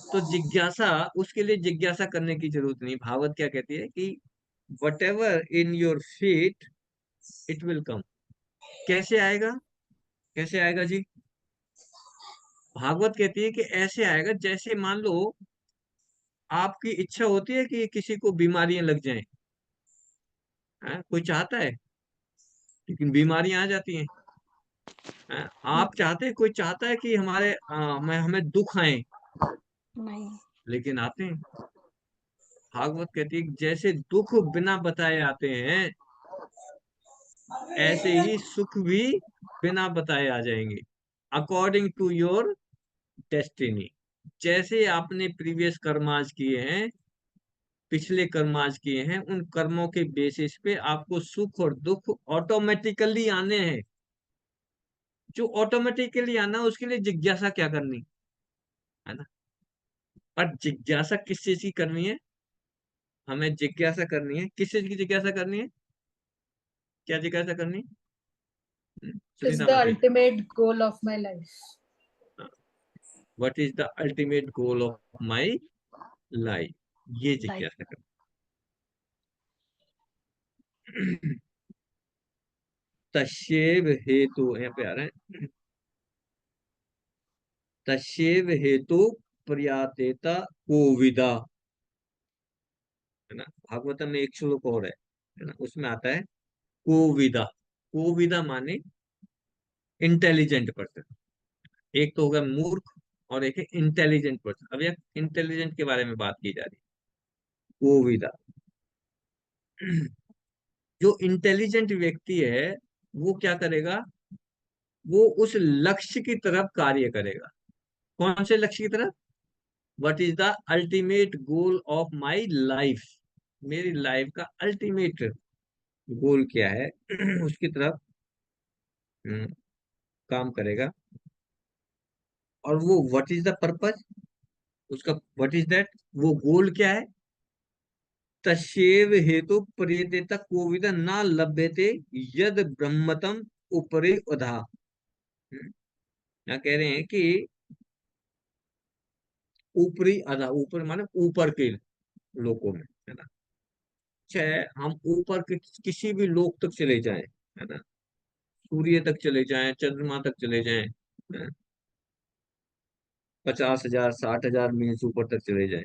तो जिज्ञासा, उसके लिए जिज्ञासा करने की जरूरत नहीं। भागवत क्या कहती है कि what ever in your feet it will कम। कैसे आएगा? कैसे आएगा जी? भागवत कहती है कि ऐसे आएगा जैसे मान लो आपकी इच्छा होती है कि किसी को बीमारियां लग जाएं, कोई चाहता है, लेकिन बीमारियां आ जाती हैं। आप चाहते हैं, कोई चाहता है कि हमें दुख आए, नहीं। लेकिन आते हैं। भागवत कहती है कि जैसे दुख बिना बताए आते हैं, ऐसे ही सुख भी बिना बताए आ जाएंगे, अकॉर्डिंग टू योर डेस्टिनी। जैसे आपने प्रीवियस कर्माज किए हैं, पिछले कर्माज किए हैं, उन कर्मों के बेसिस पे आपको सुख और दुख ऑटोमेटिकली आने हैं। जो ऑटोमेटिकली आना, उसके लिए जिज्ञासा क्या करनी, है ना? पर जिज्ञासा किस चीज की करनी है? हमें जिज्ञासा करनी है, किस चीज की जिज्ञासा करनी है? क्या जिज्ञासा करनी है? इज सुनीता द माता जी, ultimate goal of my life. What is the ultimate goal of my life, ये लाइफ। जिज्ञासा करनी। तस्येव हेतु, यहाँ पे आ रहा है, तस्येव हेतु प्रयातेता कोविदा, है ना। भागवतम में एक श्लोक और है ना, उसमें आता है कोविदा। कोविदा माने इंटेलिजेंट पर्सन। एक तो होगा मूर्ख और एक है इंटेलिजेंट पर्सन। अब यह इंटेलिजेंट के बारे में बात की जा रही है, कोविदा। जो इंटेलिजेंट व्यक्ति है वो क्या करेगा? वो उस लक्ष्य की तरफ कार्य करेगा। कौन से लक्ष्य की तरफ? What is the ultimate goal of my life, मेरी लाइफ का अल्टीमेट गोल क्या है, उसकी तरफ हम्म, काम करेगा। और वो व्हाट इज द पर्पज, उसका व्हाट इज दैट, वो गोल क्या है? तस्येव हेतु प्रियते कोविद न लभ्यते यद ब्रह्मतम उपरि उधा। यहाँ कह रहे हैं कि ऊपरी अदा, ऊपर माने ऊपर के लोकों में, है ना। चाहे हम ऊपर के किसी भी लोक तक चले जाएं, है ना, सूर्य तक चले जाएं, चंद्रमा तक चले जाएं, 50,000 60,000 मील से ऊपर तक चले जाएं,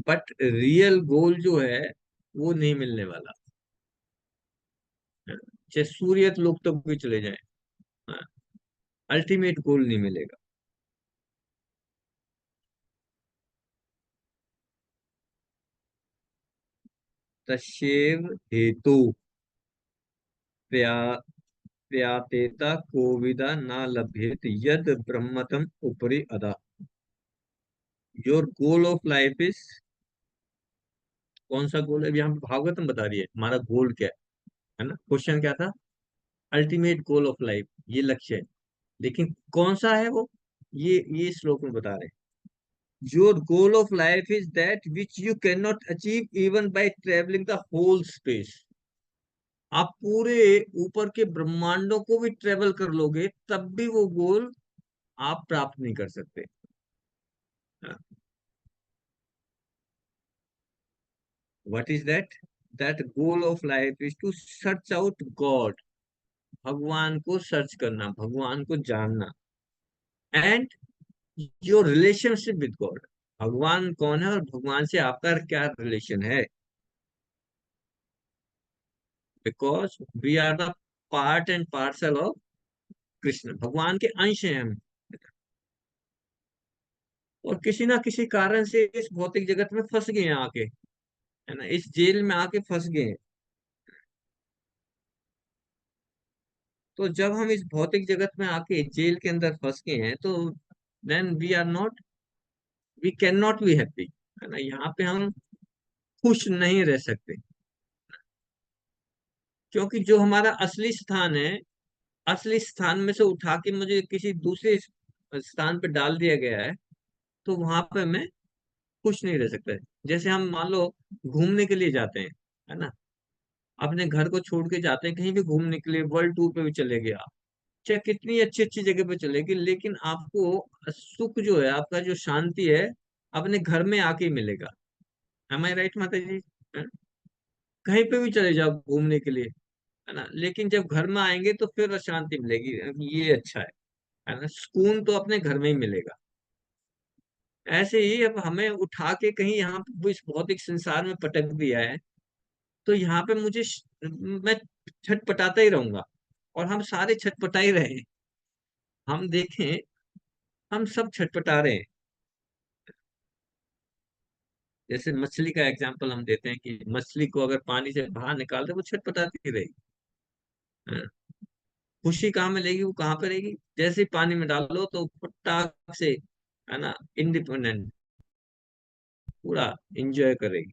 बट रियल गोल जो है वो नहीं मिलने वाला, है ना। चाहे सूर्य लोक तक भी चले जाएं, अल्टीमेट गोल नहीं मिलेगा। तस्यैव हेतु प्रयातेता कोविदा न लभ्येत यद ब्रह्मतम उपरि अदा। Your goal of life is, कौन सा गोल है? यहाँ पे भागवतम बता रही है हमारा गोल क्या है ना। क्वेश्चन क्या था? अल्टीमेट गोल ऑफ लाइफ, ये लक्ष्य है, लेकिन कौन सा है वो? ये श्लोक में बता रहे हैं। Your goal of life is that which you can not achieve even by travelling the whole space. आप पूरे ऊपर के ब्रह्मांडों को भी ट्रेवल कर लोगे तब भी वो गोल आप प्राप्त नहीं कर सकते। What is that? That goal of life is to search out God, भगवान को सर्च करना, भगवान को जानना, and your relationship with God, भगवान कौन है और भगवान से आपका क्या रिलेशन है। Because we are the part and parcel of Krishna, भगवान के अंश हैं हम, और किसी ना किसी कारण से इस भौतिक जगत में फंस गए हैं आके, है ना, इस जेल में आके फंस गए हैं। तो जब हम इस भौतिक जगत में आके जेल के अंदर फंस गए हैं, तो then we can not be happy, है ना। यहाँ पे हम खुश नहीं रह सकते, क्योंकि जो हमारा असली स्थान है, असली स्थान में से उठा के मुझे किसी दूसरे स्थान पे डाल दिया गया है, तो वहां पे मैं खुश नहीं रह सकता। जैसे हम मान लो घूमने के लिए जाते हैं, है ना, अपने घर को छोड़ के जाते हैं कहीं भी घूमने के लिए, वर्ल्ड टूर पे भी चले गए आप, चाहे कितनी अच्छी अच्छी जगह पे चले गए, लेकिन आपको सुख जो है, आपका जो शांति है, अपने घर में आके ही मिलेगा। एम आई राइट माता जी? है? कहीं पे भी चले जाओ घूमने के लिए, है ना, लेकिन जब घर में आएंगे तो फिर शांति मिलेगी, ये अच्छा है ना, सुकून तो अपने घर में ही मिलेगा। ऐसे ही अब हमें उठा के कहीं यहाँ पे इस भौतिक संसार में पटक दिया है, तो यहाँ पे मैं छटपटाता ही रहूंगा, और हम सारे छटपटा ही रहे हैं। हम देखें, हम सब छटपटा रहे हैं। जैसे मछली का एग्जाम्पल हम देते हैं कि मछली को अगर पानी से बाहर निकाल दे वो छटपटाती रहेगी, है ना? खुशी कहाँ मिलेगी, वो कहाँ पे रहेगी? जैसे ही पानी में डालो तो फटाक से, है ना, इंडिपेंडेंट पूरा इंजॉय करेगी।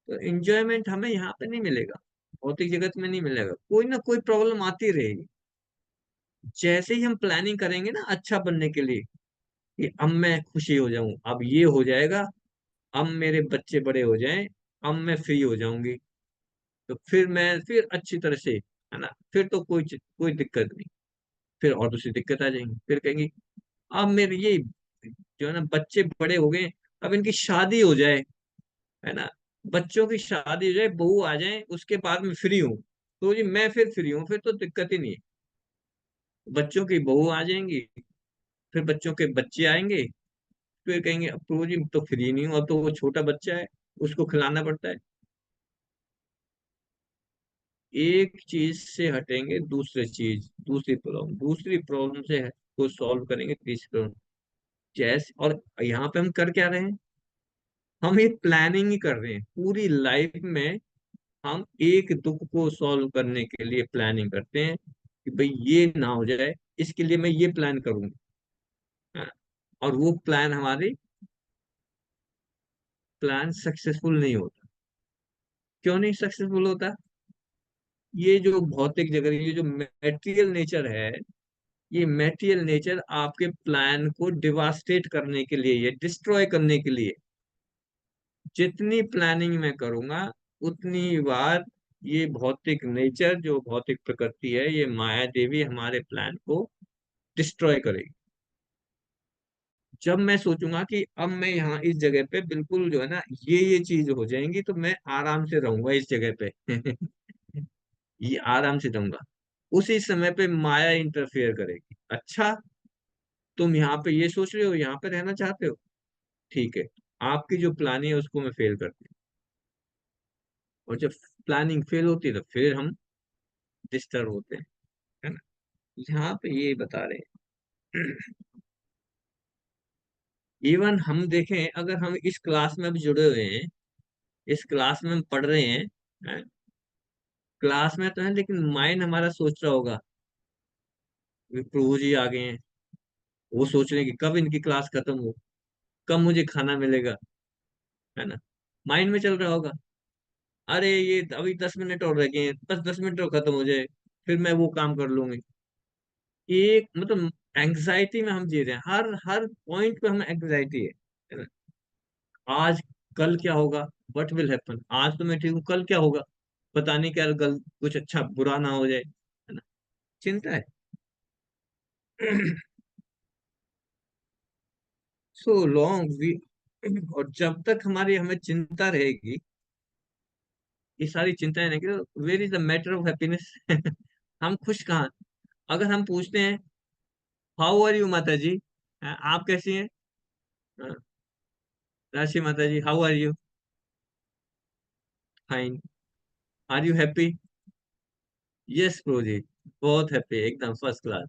तो इंजॉयमेंट हमें यहाँ पे नहीं मिलेगा, भौतिक जगत में नहीं मिलेगा, कोई ना कोई प्रॉब्लम आती रहेगी। जैसे ही हम प्लानिंग करेंगे ना अच्छा बनने के लिए, कि अब मैं खुशी हो जाऊं, अब ये हो जाएगा, अब मेरे बच्चे बड़े हो जाएं, अब मैं फ्री हो जाऊंगी, तो फिर मैं फिर अच्छी तरह से, है ना, फिर तो कोई दिक्कत नहीं। फिर और दूसरी दिक्कत आ जाएंगी, फिर कहेंगी अब मेरे ये जो है ना बच्चे बड़े हो गए, अब इनकी शादी हो जाए, है ना, बच्चों की शादी हो जाए, बहू आ जाए, उसके बाद में फ्री हूँ, तो जी मैं फिर फ्री हूँ, फिर तो दिक्कत ही नहीं है। बच्चों की बहू आ जाएंगी, फिर बच्चों के बच्चे आएंगे, फिर कहेंगे अब तो जी तो फ्री नहीं हूँ, अब तो वो छोटा बच्चा है, उसको खिलाना पड़ता है। एक चीज से हटेंगे दूसरी चीज, दूसरी प्रॉब्लम से को सॉल्व करेंगे तीसरी प्रॉब्लम। जैसे, और यहाँ पे हम कर क्या रहे हैं? हम एक प्लानिंग ही कर रहे हैं पूरी लाइफ में। हम एक दुख को सॉल्व करने के लिए प्लानिंग करते हैं कि भाई ये ना हो जाए, इसके लिए मैं ये प्लान करूंगा, हाँ, और वो प्लान सक्सेसफुल नहीं होता। क्यों नहीं सक्सेसफुल होता? ये जो भौतिक जगत, ये जो मेटेरियल नेचर है, ये मेटेरियल नेचर आपके प्लान को डिवास्टेट करने के लिए, ये डिस्ट्रॉय करने के लिए, जितनी प्लानिंग मैं करूंगा उतनी बार ये भौतिक नेचर, जो भौतिक प्रकृति है, ये माया देवी हमारे प्लान को डिस्ट्रॉय करेगी। जब मैं सोचूंगा कि अब मैं यहाँ इस जगह पे बिल्कुल जो है ना ये चीज हो जाएंगी तो मैं आराम से रहूंगा इस जगह पे ये आराम से रहूंगा, उसी समय पे माया इंटरफेयर करेगी। अच्छा, तुम यहाँ पे ये सोच रहे हो, यहाँ पे रहना चाहते हो, ठीक है, आपकी जो प्लानिंग है उसको मैं फेल करती हूँ। और जब प्लानिंग फेल होती है तो फिर हम डिस्टर्ब होते हैं, है ना। यहाँ पे ये बता रहे हैं इवन हम देखें, अगर हम इस क्लास में भी जुड़े हुए हैं, इस क्लास में हम पढ़ रहे हैं, क्लास में तो है लेकिन माइंड हमारा सोच रहा होगा कि प्रभु जी आ गए हैं, वो सोच रहे हैं कि कब इनकी क्लास खत्म हो, कब मुझे खाना मिलेगा, है ना। माइंड में चल रहा होगा, अरे ये अभी 10 मिनट और रह गए हैं, बस 10 मिनट और खत्म हो जाए, फिर मैं वो काम कर लूंगी। एक मतलब एंग्जाइटी में हम जी रहे हैं, हर हर पॉइंट पे हम एंग्जाइटी है ना। आज कल क्या होगा, व्हाट विल हैपन, आज तो मैं ठीक हूँ, कल क्या होगा, पता नहीं, क्या कल कुछ अच्छा बुरा ना हो जाए, है ना, चिंता है सो लॉन्ग वी और जब तक हमारी हमें चिंता रहेगी, ये सारी चिंताएं रहेंगी, तो where is the matter of happiness हम खुश कहाँ। अगर हम पूछते हैं हाउ आर यू माता जी, आप कैसी हैं, हाँ, राशि माता जी how are you, fine, are you happy, yes प्रो जी, बहुत हैप्पी, एकदम फर्स्ट क्लास।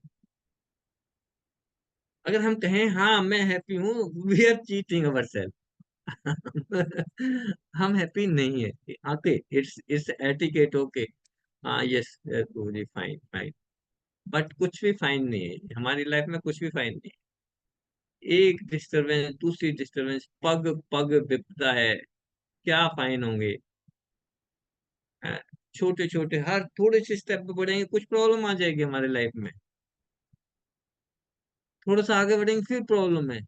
अगर हम कहें हाँ मैं हैप्पी हूँ, we are cheating our self हम हैप्पी नहीं है, okay, it's it's etiquette, okay, हाँ यस प्रो जी, फाइन फाइन, बट कुछ भी फाइन नहीं है हमारी लाइफ में, कुछ भी फाइन नहीं है। एक डिस्टरबेंस दूसरी डिस्टरबेंस, पग पग विपदा है, क्या फाइन होंगे, छोटे छोटे हर थोड़े से स्टेप पे बढ़ेंगे कुछ प्रॉब्लम आ जाएगी हमारे लाइफ में, थोड़ा सा आगे बढ़ेंगे फिर प्रॉब्लम है,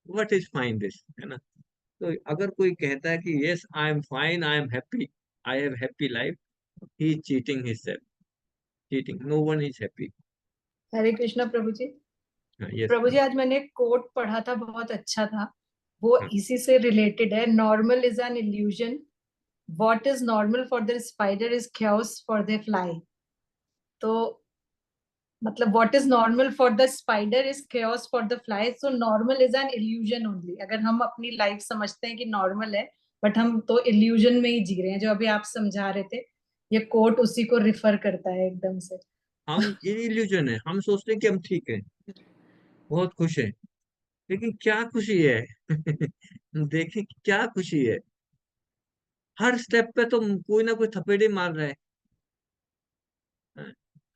व्हाट इज फाइन दिस, है ना। तो अगर कोई कहता है कि yes I am fine, I am happy, I have happy life, he is cheating himself, cheating, no one is happy. Hare Krishna प्रभु जी। यस प्रभु जी, आज मैंने कोट पढ़ा था, बहुत अच्छा था, वो इसी से रिलेटेड है। Normal is an illusion, what is normal for the spider is chaos for the fly. तो मतलब what is normal for the spider is chaos for the fly, so normal is an illusion only. अगर हम अपनी लाइफ समझते हैं कि नॉर्मल है, बट हम तो इल्यूजन में ही जी रहे हैं, जो अभी आप समझा रहे थे, ये कोट उसी को रिफर करता है एकदम से। हम, ये इल्यूजन है, हम सोचते हैं कि हम ठीक है, बहुत खुश है, लेकिन क्या खुशी है देखिए क्या खुशी है, हर स्टेप पे तो कोई ना कोई थपेड़े मार रहा है,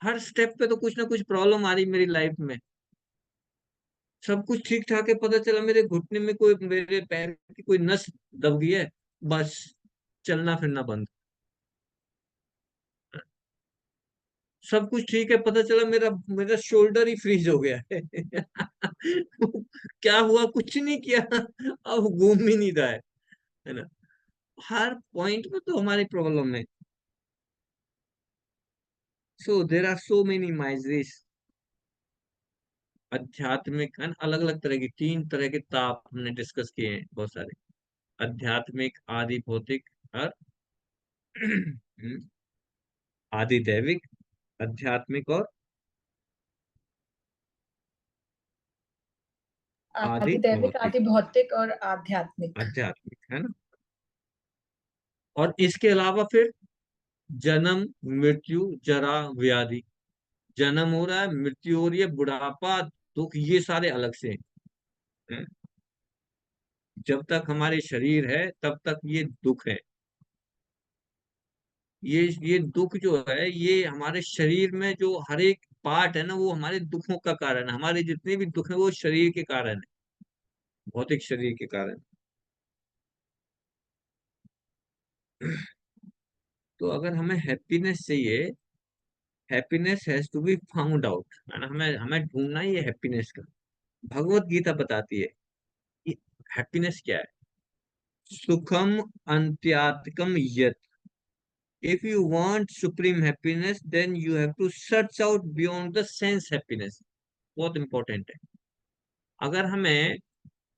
हर स्टेप पे तो कुछ ना कुछ प्रॉब्लम आ रही मेरी लाइफ में, सब कुछ ठीक ठाक है, पता चला मेरे घुटने में कोई, मेरे पैर की कोई नस दब गई है, बस चलना फिरना बंद, सब कुछ ठीक है, पता चला मेरा मेरा शोल्डर ही फ्रीज हो गया है क्या हुआ, कुछ नहीं किया, अब घूम ही नहीं रहा है ना। हर पॉइंट में तो हमारी प्रॉब्लम है, सो there are so many miseries, आध्यात्मिक, अलग अलग तरह की 3 तरह के ताप हमने डिस्कस किए हैं बहुत सारे, आध्यात्मिक, आदि भौतिक और आदि दैविक, आध्यात्मिक और आदि आदि दैविक, भौतिक, आदि भौतिक और आध्यात्मिक। आध्यात्मिक, है ना। और इसके अलावा फिर जन्म, मृत्यु, जरा, व्याधि, जन्म हो रहा है, मृत्यु हो रही है, बुढ़ापा, दुख, ये सारे अलग से हैं। जब तक हमारे शरीर है तब तक ये दुख है, ये दुख जो है ये हमारे शरीर में जो हर एक पार्ट है ना, वो हमारे दुखों का कारण है, हमारे जितने भी दुख है वो शरीर के कारण है, भौतिक शरीर के कारण। तो अगर हमें हैप्पीनेस चाहिए, happiness has to be found out, है ना, हमें हमें ढूंढना ही है हैप्पीनेस का। भगवत गीता बताती है कि हैप्पीनेस क्या है, सुखम अंत्यात्मकम यत्, if you want supreme happiness then you have to search out beyond the sense happiness, बहुत इंपॉर्टेंट है। अगर हमें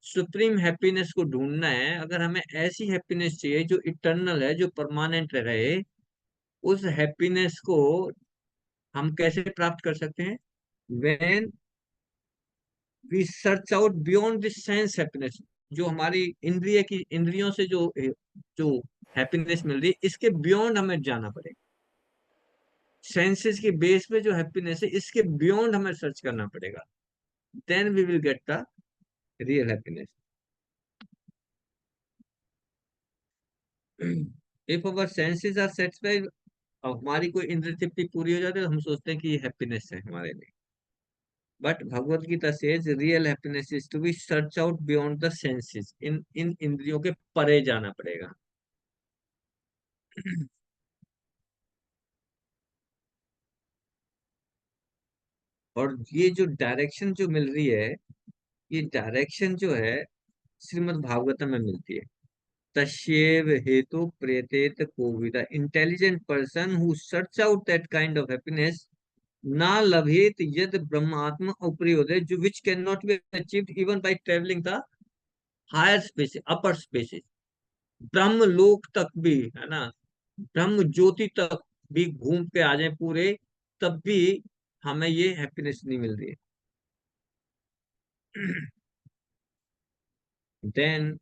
सुप्रीम हैप्पीनेस को ढूंढना है, अगर हमें ऐसी हैप्पीनेस चाहिए जो इटर्नल है, जो परमानेंट रहे, उस हैप्पीनेस को हम कैसे प्राप्त कर सकते हैं? When we search out beyond this sense happiness. जो हमारी इंद्रियों से जो हैप्पीनेस मिल रही है, इसके बियॉन्ड हमें जाना पड़ेगा। सेंसेस के बेस पे जो हैप्पीनेस है, इसके बियॉन्ड हमें सर्च करना पड़ेगा। Then we will get the real happiness. If our senses are satisfied, हमारी कोई इंद्रिय तृप्ति पूरी हो जाती है तो हम सोचते हैं कि ये हैप्पीनेस है हमारे लिए। But Bhagavad Gita says real happiness is to be search out beyond the senses. इन इंद्रियों के परे जाना पड़ेगा। और ये जो डायरेक्शन जो मिल रही है, ये डायरेक्शन जो है श्रीमद् भागवतम में मिलती है। तस्यैव हेतु प्रेतेत कोविद, intelligent person who search out that kind of happiness ना लभेत यद ब्रह्मात्म उपरियोदय, जो which can not be achieved even by travelling the higher spaces, upper spaces. Brahmaloka तक भी, है ना, ब्रह्म ज्योति तक भी घूम के आ जाए पूरे, तब भी हमें ये हैप्पीनेस नहीं मिल रही है। देन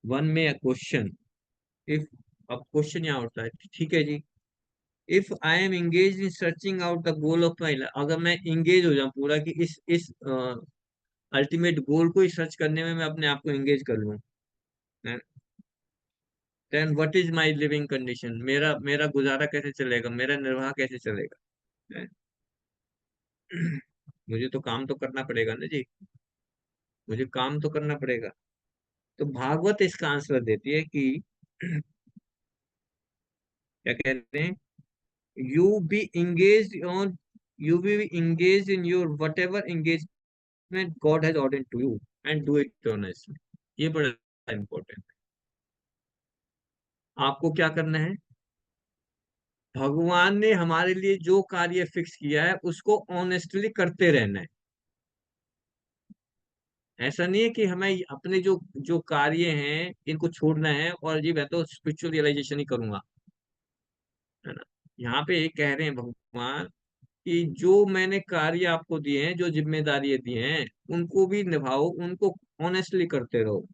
वन में क्वेश्चन, इफ, अब क्वेश्चन यहाँ उठता है, ठीक है जी, if I am engage in searching out the goal of my life, अगर मैं एंगेज हो जाऊं पूरा कि इस अल्टीमेट गोल को ही सर्च करने में मैं अपने आप को एंगेज कर लूं, then what is my living condition, मेरा मेरा गुजारा कैसे चलेगा, मेरा निर्वाह कैसे चलेगा? हैं? मुझे तो काम तो करना पड़ेगा ना जी, मुझे काम तो करना पड़ेगा। तो भागवत इसका आंसर देती है कि क्या कहते हैं, you be engaged on you be engaged in your whatever engagement God has ordained to you and do it honestly। ये बड़ा इंपॉर्टेंट है। आपको क्या करना है? भगवान ने हमारे लिए जो कार्य फिक्स किया है उसको ऑनेस्टली करते रहना है। ऐसा नहीं है कि हमें अपने जो जो कार्य हैं इनको छोड़ना है और जी मैं तो स्पिरिचुअल रियलाइजेशन ही करूंगा, है ना। यहाँ पे एक कह रहे हैं भगवान कि जो मैंने कार्य आपको दिए हैं, जो जिम्मेदारियां दी हैं, उनको भी निभाओ, उनको ऑनेस्टली करते रहो।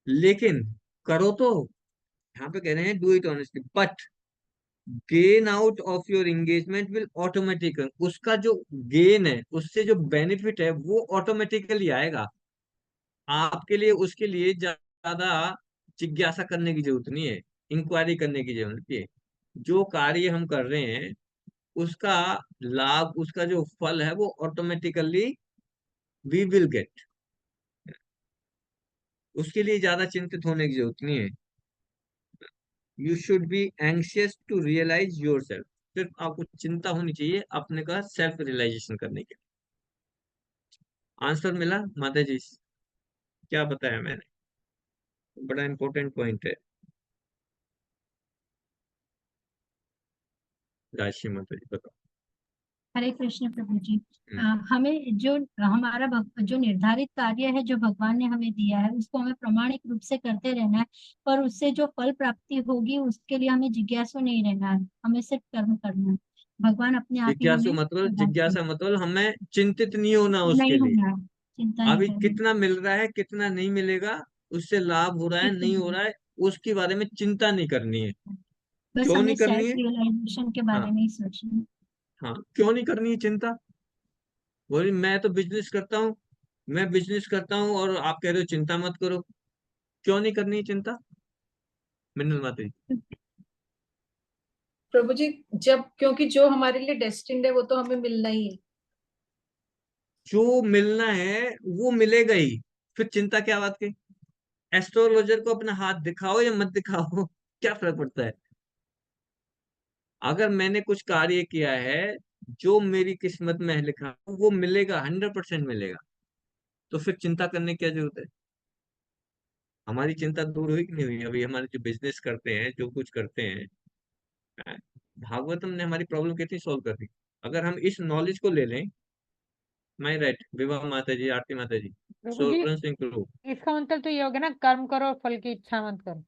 लेकिन करो तो, यहाँ पे कह रहे हैं do it honestly, but gain out of your engagement will automatic, उसका जो गेन है, उससे जो बेनिफिट है वो ऑटोमेटिकली आएगा आपके लिए। उसके लिए ज्यादा जिज्ञासा करने की जरूरत नहीं है, इंक्वायरी करने की जरूरत नहीं है। जो कार्य हम कर रहे हैं उसका लाभ, उसका जो फल है वो ऑटोमेटिकली वी विल गेट। उसके लिए ज्यादा चिंतित होने की जरूरत नहीं है। You should be anxious to realise your self, सिर्फ आपको चिंता होनी चाहिए अपने का सेल्फ रियलाइजेशन करने के लिए। आंसर मिला माता जी? क्या बताया मैंने? बड़ा इंपॉर्टेंट पॉइंट है। राशि माता जी बताओ। हरे कृष्ण प्रभु जी। हम्म, हमें जो हमारा जो निर्धारित कार्य है जो भगवान ने हमें दिया है उसको हमें प्रामाणिक रूप से करते रहना है, पर उससे जो फल प्राप्ति होगी उसके लिए हमें जिज्ञासु नहीं रहना है, हमें सिर्फ कर्म करना है। भगवान अपने आप ही जिज्ञासु हमें मतलब, प्रदान जिज्ञासा करेंगे। मतलब हमें चिंतित नहीं होना उसके नहीं लिए। होना है, चिंता नहीं अभी करनी। कितना मिल रहा है, कितना नहीं मिलेगा, उससे लाभ हो रहा है ठीक है, नहीं हो रहा है, उसके बारे में चिंता नहीं करनी है। बस क्यों हमें नहीं करनी सेल्फ है? रियलाइजेशन के हाँ, बारे में ही सोचना है। हाँ, क्यों नहीं करनी है चिंता? बोली मैं तो बिजनेस करता हूँ, मैं बिजनेस करता हूँ और आप कह रहे हो चिंता मत करो। क्यों नहीं करनी है चिंता मिन्नल माता जी? प्रभु जी, जब क्योंकि जो हमारे लिए डेस्टिन्ड है वो तो हमें मिलना ही है। जो मिलना है वो मिलेगा ही, फिर चिंता क्या बात की? एस्ट्रोलॉजर को अपना हाथ दिखाओ या मत दिखाओ, क्या फर्क पड़ता है? अगर मैंने कुछ कार्य किया है, जो मेरी किस्मत में है लिखा वो मिलेगा, 100% मिलेगा। तो फिर चिंता करने की क्या जरूरत है? हमारी चिंता दूर हुई कि नहीं हुई? अभी हमारे जो बिजनेस करते हैं, जो कुछ करते हैं, भागवतम ने हमारी प्रॉब्लम कितनी सॉल्व कर दी। अगर हम इस नॉलेज को ले लें। माई राइट, विवाह माता जी, आरती माता जी, प्रभु जी सोलन सिंह करो। इसका मतलब तो ये हो गया ना, कर्म करो और फल की इच्छा मत करो।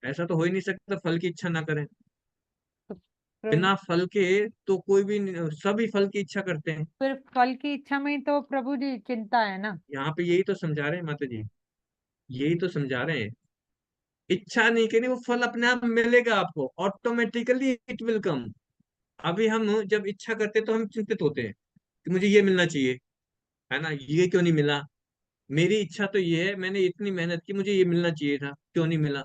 ऐसा तो हो ही नहीं सकता फल की इच्छा ना करें। तो प्रभु बिना फल के तो कोई भी सभी फल की इच्छा करते हैं। फिर फल की इच्छा में ही तो प्रभु जी चिंता है ना। यहाँ पे यही तो समझा रहे हैं माता जी, यही तो समझा रहे हैं। इच्छा नहीं करें, वो फल अपने आप मिलेगा आपको, ऑटोमेटिकली इट विल कम। अभी हम जब इच्छा करते हैं तो हम चिंतित होते हैं कि मुझे ये मिलना चाहिए, है ना, ये क्यों नहीं मिला। मेरी इच्छा तो ये है, मैंने इतनी मेहनत की, मुझे ये मिलना चाहिए था, क्यों नहीं मिला।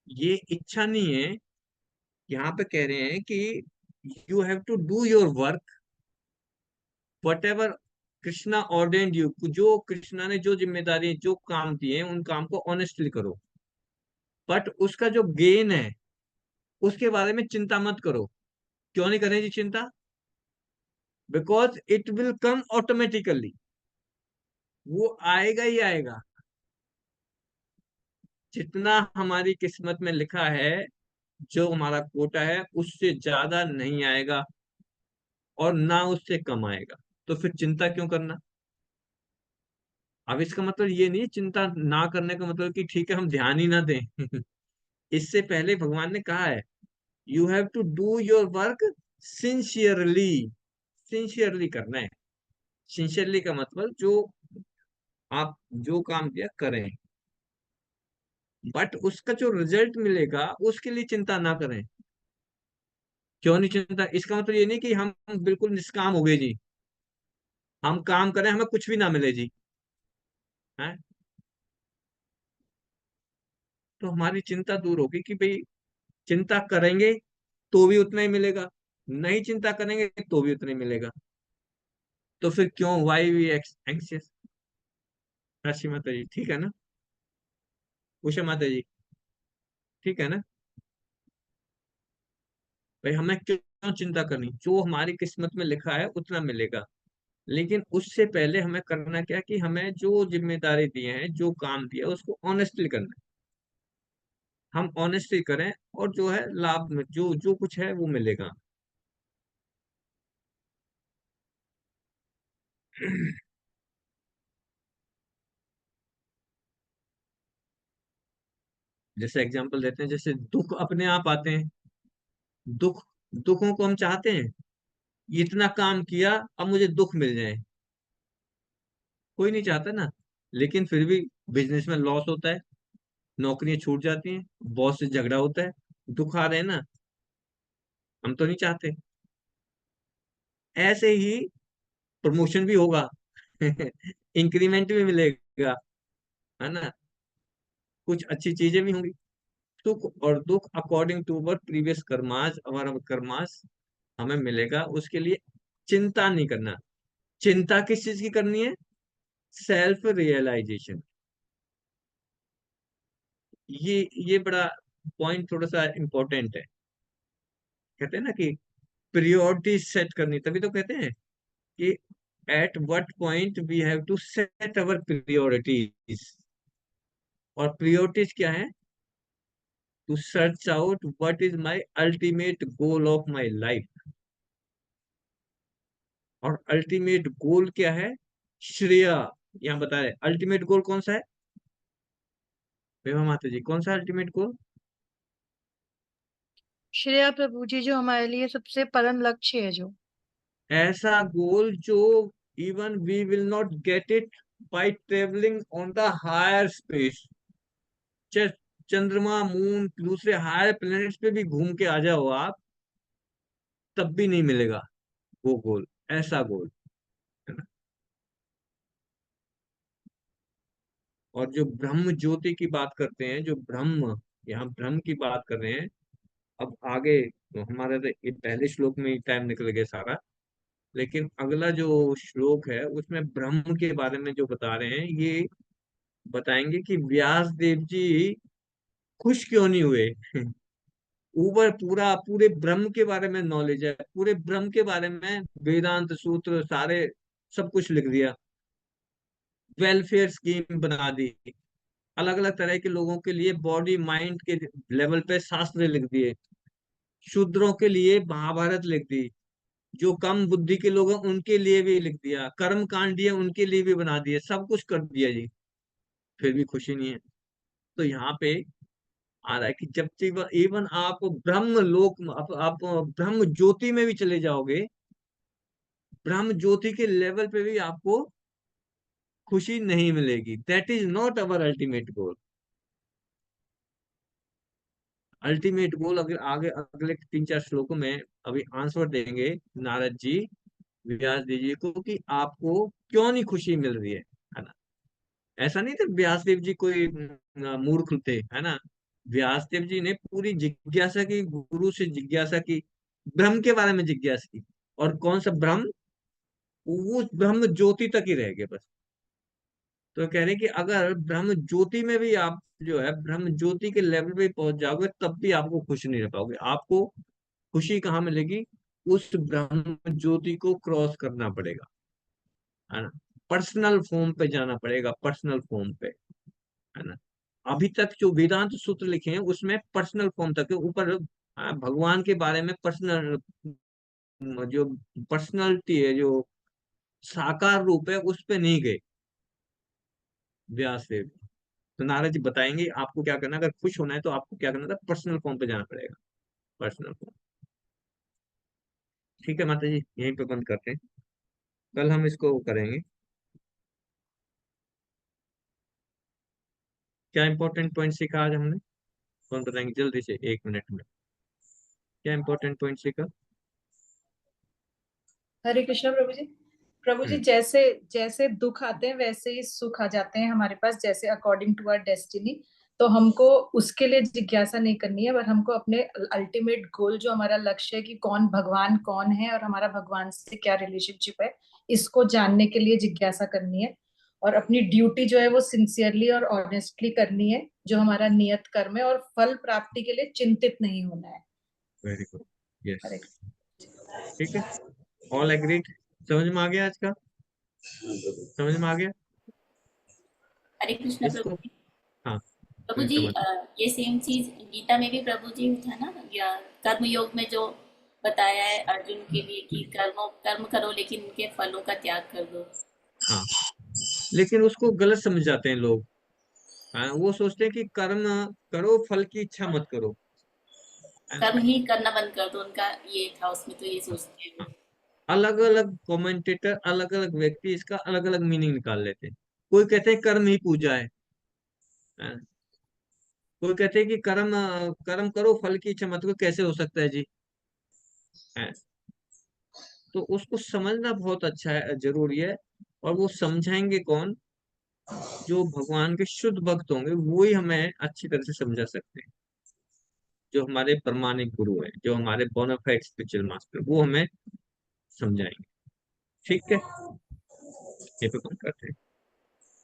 ये इच्छा नहीं है। यहाँ पे कह रहे हैं कि you have to do your work, whatever Krishna ordered you. जो कृष्णा ने जो जिम्मेदारी, जो काम दिए हैं, उन काम को ऑनेस्टली करो। बट उसका जो गेन है उसके बारे में चिंता मत करो। क्यों नहीं करें जी चिंता? Because it will come automatically, वो आएगा ही आएगा। जितना हमारी किस्मत में लिखा है, जो हमारा कोटा है, उससे ज्यादा नहीं आएगा और ना उससे कम आएगा। तो फिर चिंता क्यों करना? अब इसका मतलब ये नहीं, चिंता ना करने का मतलब कि ठीक है हम ध्यान ही ना दें। इससे पहले भगवान ने कहा है you have to do your work sincerely. Sincerely करना है। सिंसियरली का मतलब जो आप जो काम किया करें, बट उसका जो रिजल्ट मिलेगा उसके लिए चिंता ना करें। क्यों नहीं चिंता? इसका मतलब ये नहीं कि हम बिल्कुल निष्काम हो गए जी, हम काम करें हमें कुछ भी ना मिले जी, है। तो हमारी चिंता दूर होगी कि भाई चिंता करेंगे तो भी उतना ही मिलेगा, नहीं चिंता करेंगे तो भी उतना ही मिलेगा। तो फिर क्यों, वाई वी एंक्सियस। राशि माता जी ठीक है ना? उषा माता जी ठीक है ना? भाई हमें क्यों चिंता करनी, जो हमारी किस्मत में लिखा है उतना मिलेगा। लेकिन उससे पहले हमें करना क्या, कि हमें जो जिम्मेदारी दी है, जो काम दिया है, उसको ऑनेस्टली करना है। हम ऑनेस्टली करें और जो है लाभ में जो जो कुछ है वो मिलेगा। जैसे एग्जांपल देते हैं, जैसे दुख अपने आप आते हैं। दुख, दुखों को हम चाहते हैं, इतना काम किया अब मुझे दुख मिल जाए, कोई नहीं चाहता ना। लेकिन फिर भी बिजनेस में लॉस होता है, नौकरियां छूट जाती हैं, बॉस से झगड़ा होता है, दुख आ रहे हैं ना, हम तो नहीं चाहते। ऐसे ही प्रमोशन भी होगा, इंक्रीमेंट भी मिलेगा, है ना, कुछ अच्छी चीजें भी होंगी। सुख और दुख according to our previous karmas, हमारा कर्मास हमें मिलेगा। उसके लिए चिंता नहीं करना। चिंता किस चीज की करनी है? Self realisation. ये बड़ा पॉइंट थोड़ा सा इम्पोर्टेंट है। कहते हैं ना कि प्रियोरिटी सेट करनी, तभी तो कहते हैं कि at what point we have to set our priorities. और प्रियोरिटीज क्या है? To search out what is my ultimate goal of my life. और अल्टीमेट गोल क्या है? श्रेय। यहाँ बता रहे अल्टीमेट गोल कौन सा है? विभा माता जी कौन सा अल्टीमेट गोल? श्रेया प्रभु जी, जो हमारे लिए सबसे परम लक्ष्य है, जो ऐसा गोल जो even we will not get it by travelling on the higher space. चंद्रमा, मून, दूसरे हायर प्लैनेट्स पे भी घूम के आ जाओ आप, तब भी नहीं मिलेगा वो गोल। ऐसा गोल, है ना। और जो ब्रह्म ज्योति की बात करते हैं, जो ब्रह्म, यहाँ ब्रह्म की बात कर रहे हैं। अब आगे तो हमारे तो ये पहले श्लोक में ही टाइम निकल गया सारा। लेकिन अगला जो श्लोक है उसमें ब्रह्म के बारे में जो बता रहे हैं, ये बताएंगे कि व्यास देव जी खुश क्यों नहीं हुए। ऊपर पूरा पूरे ब्रह्म के बारे में नॉलेज है, पूरे ब्रह्म के बारे में वेदांत सूत्र सारे सब कुछ लिख दिया, वेलफेयर स्कीम बना दी, अलग अलग तरह के लोगों के लिए बॉडी माइंड के लेवल पे शास्त्र लिख दिए, शूद्रों के लिए महाभारत लिख दी, जो कम बुद्धि के लोग हैं उनके लिए भी लिख दिया, कर्म कांडीय उनके लिए भी बना दिए, सब कुछ कर दिया जी, फिर भी खुशी नहीं है। तो यहाँ पे आ रहा है कि जब तक इवन आप ब्रह्म लोक, आप ब्रह्म ज्योति में भी चले जाओगे, ब्रह्म ज्योति के लेवल पे भी आपको खुशी नहीं मिलेगी। That is not our ultimate goal. Ultimate goal अगर आगे अगले 3-4 श्लोकों में अभी आंसर देंगे नारद जी व्यास जी को कि आपको क्यों नहीं खुशी मिल रही है ना। ऐसा नहीं था व्यास देव जी कोई मूर्ख थे, है ना। व्यास देव जी ने पूरी जिज्ञासा की, गुरु से जिज्ञासा की, ब्रह्म के बारे में जिज्ञासा की, और कौन सा ब्रह्म, वो ब्रह्म ज्योति तक ही रह गए बस। तो कह रहे कि अगर ब्रह्म ज्योति में भी आप जो है ब्रह्म ज्योति के लेवल पे पहुंच जाओगे तब भी आपको खुश नहीं रह पाओगे। आपको खुशी कहाँ मिलेगी, उस ब्रह्म ज्योति को क्रॉस करना पड़ेगा, है ना। पर्सनल फॉर्म पे जाना पड़ेगा, पर्सनल फॉर्म पे, है ना। अभी तक जो वेदांत सूत्र लिखे हैं उसमें पर्सनल फॉर्म तक है, ऊपर भगवान के बारे में पर्सनल, जो पर्सनलिटी है, जो साकार रूप है, उस पे नहीं गए व्यास देव। तो नारद जी बताएंगे आपको क्या करना है। अगर खुश होना है तो आपको क्या करना था, पर्सनल फॉर्म पे जाना पड़ेगा, पर्सनल फॉर्म। ठीक है माता जी, यहीं पे बंद करते हैं, कल हम इसको करेंगे। क्या इंपॉर्टेंट पॉइंट सीखा आज हमने, कौन बताएंगे जल्दी से 1 मिनट में, क्या इंपॉर्टेंट पॉइंट सीखा। हरे कृष्णा प्रभु जी। प्रभु जी, हम्म। जैसे जैसे दुख आते हैं वैसे ही सुख आ जाते हैं हमारे पास, जैसे अकॉर्डिंग टू आवर डेस्टिनी। तो हमको उसके लिए जिज्ञासा नहीं करनी है, पर हमको अपने अल्टीमेट गोल, जो हमारा लक्ष्य है कि कौन भगवान कौन है और हमारा भगवान से क्या रिलेशनशिप है, इसको जानने के लिए जिज्ञासा करनी है। और अपनी ड्यूटी जो है वो सिंसियरली और ऑनेस्टली करनी है, जो हमारा नियत कर्म है, और फल प्राप्ति के लिए चिंतित नहीं होना है। वेरी गुड, यस, हरे ठीक है, ऑल एग्रीड। समझ में आ गया आज का, समझ में आ गया हरे कृष्ण प्रभु इसको। जी। हाँ, प्रभु जी, समझ। ये सेम चीज गीता में भी प्रभु जी था ना, या कर्म योग में जो बताया है अर्जुन के लिए कि कर्म करो लेकिन उनके फलों का त्याग कर दो। हाँ, लेकिन उसको गलत समझ जाते हैं लोग। हाँ, वो सोचते हैं कि कर्म करो, फल की इच्छा मत करो, है ना। कर्म ही करना बंद कर दो, उनका ये था उसमें, तो ये सोचते हैं। अलग अलग कमेंटेटर, अलग अलग व्यक्ति इसका अलग अलग मीनिंग निकाल लेते हैं। कोई कहते हैं कर्म ही पूजा है ना? कोई कहते हैं कि कर्म करो, फल की इच्छा मत करो, कैसे हो सकता है जी, है। तो उसको समझना बहुत अच्छा है, जरूरी है। और वो समझाएंगे कौन, जो भगवान के शुद्ध भक्त होंगे वो ही हमें अच्छी तरह से समझा सकते हैं। जो हमारे प्रमाणिक गुरु हैं, जो हमारे बोनाफाइड स्पिरिचुअल मास्टर, वो हमें समझाएंगे। ठीक है, ये पे कम करते हैं।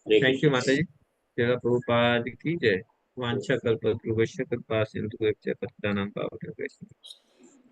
थैंक यू माता जी, तेरा प्रभुपाद की जय। वांछा कल्पतरुभ्यश्च कृपा सिंधु पतितानां पावनेभ्यो वैष्णवेभ्यो।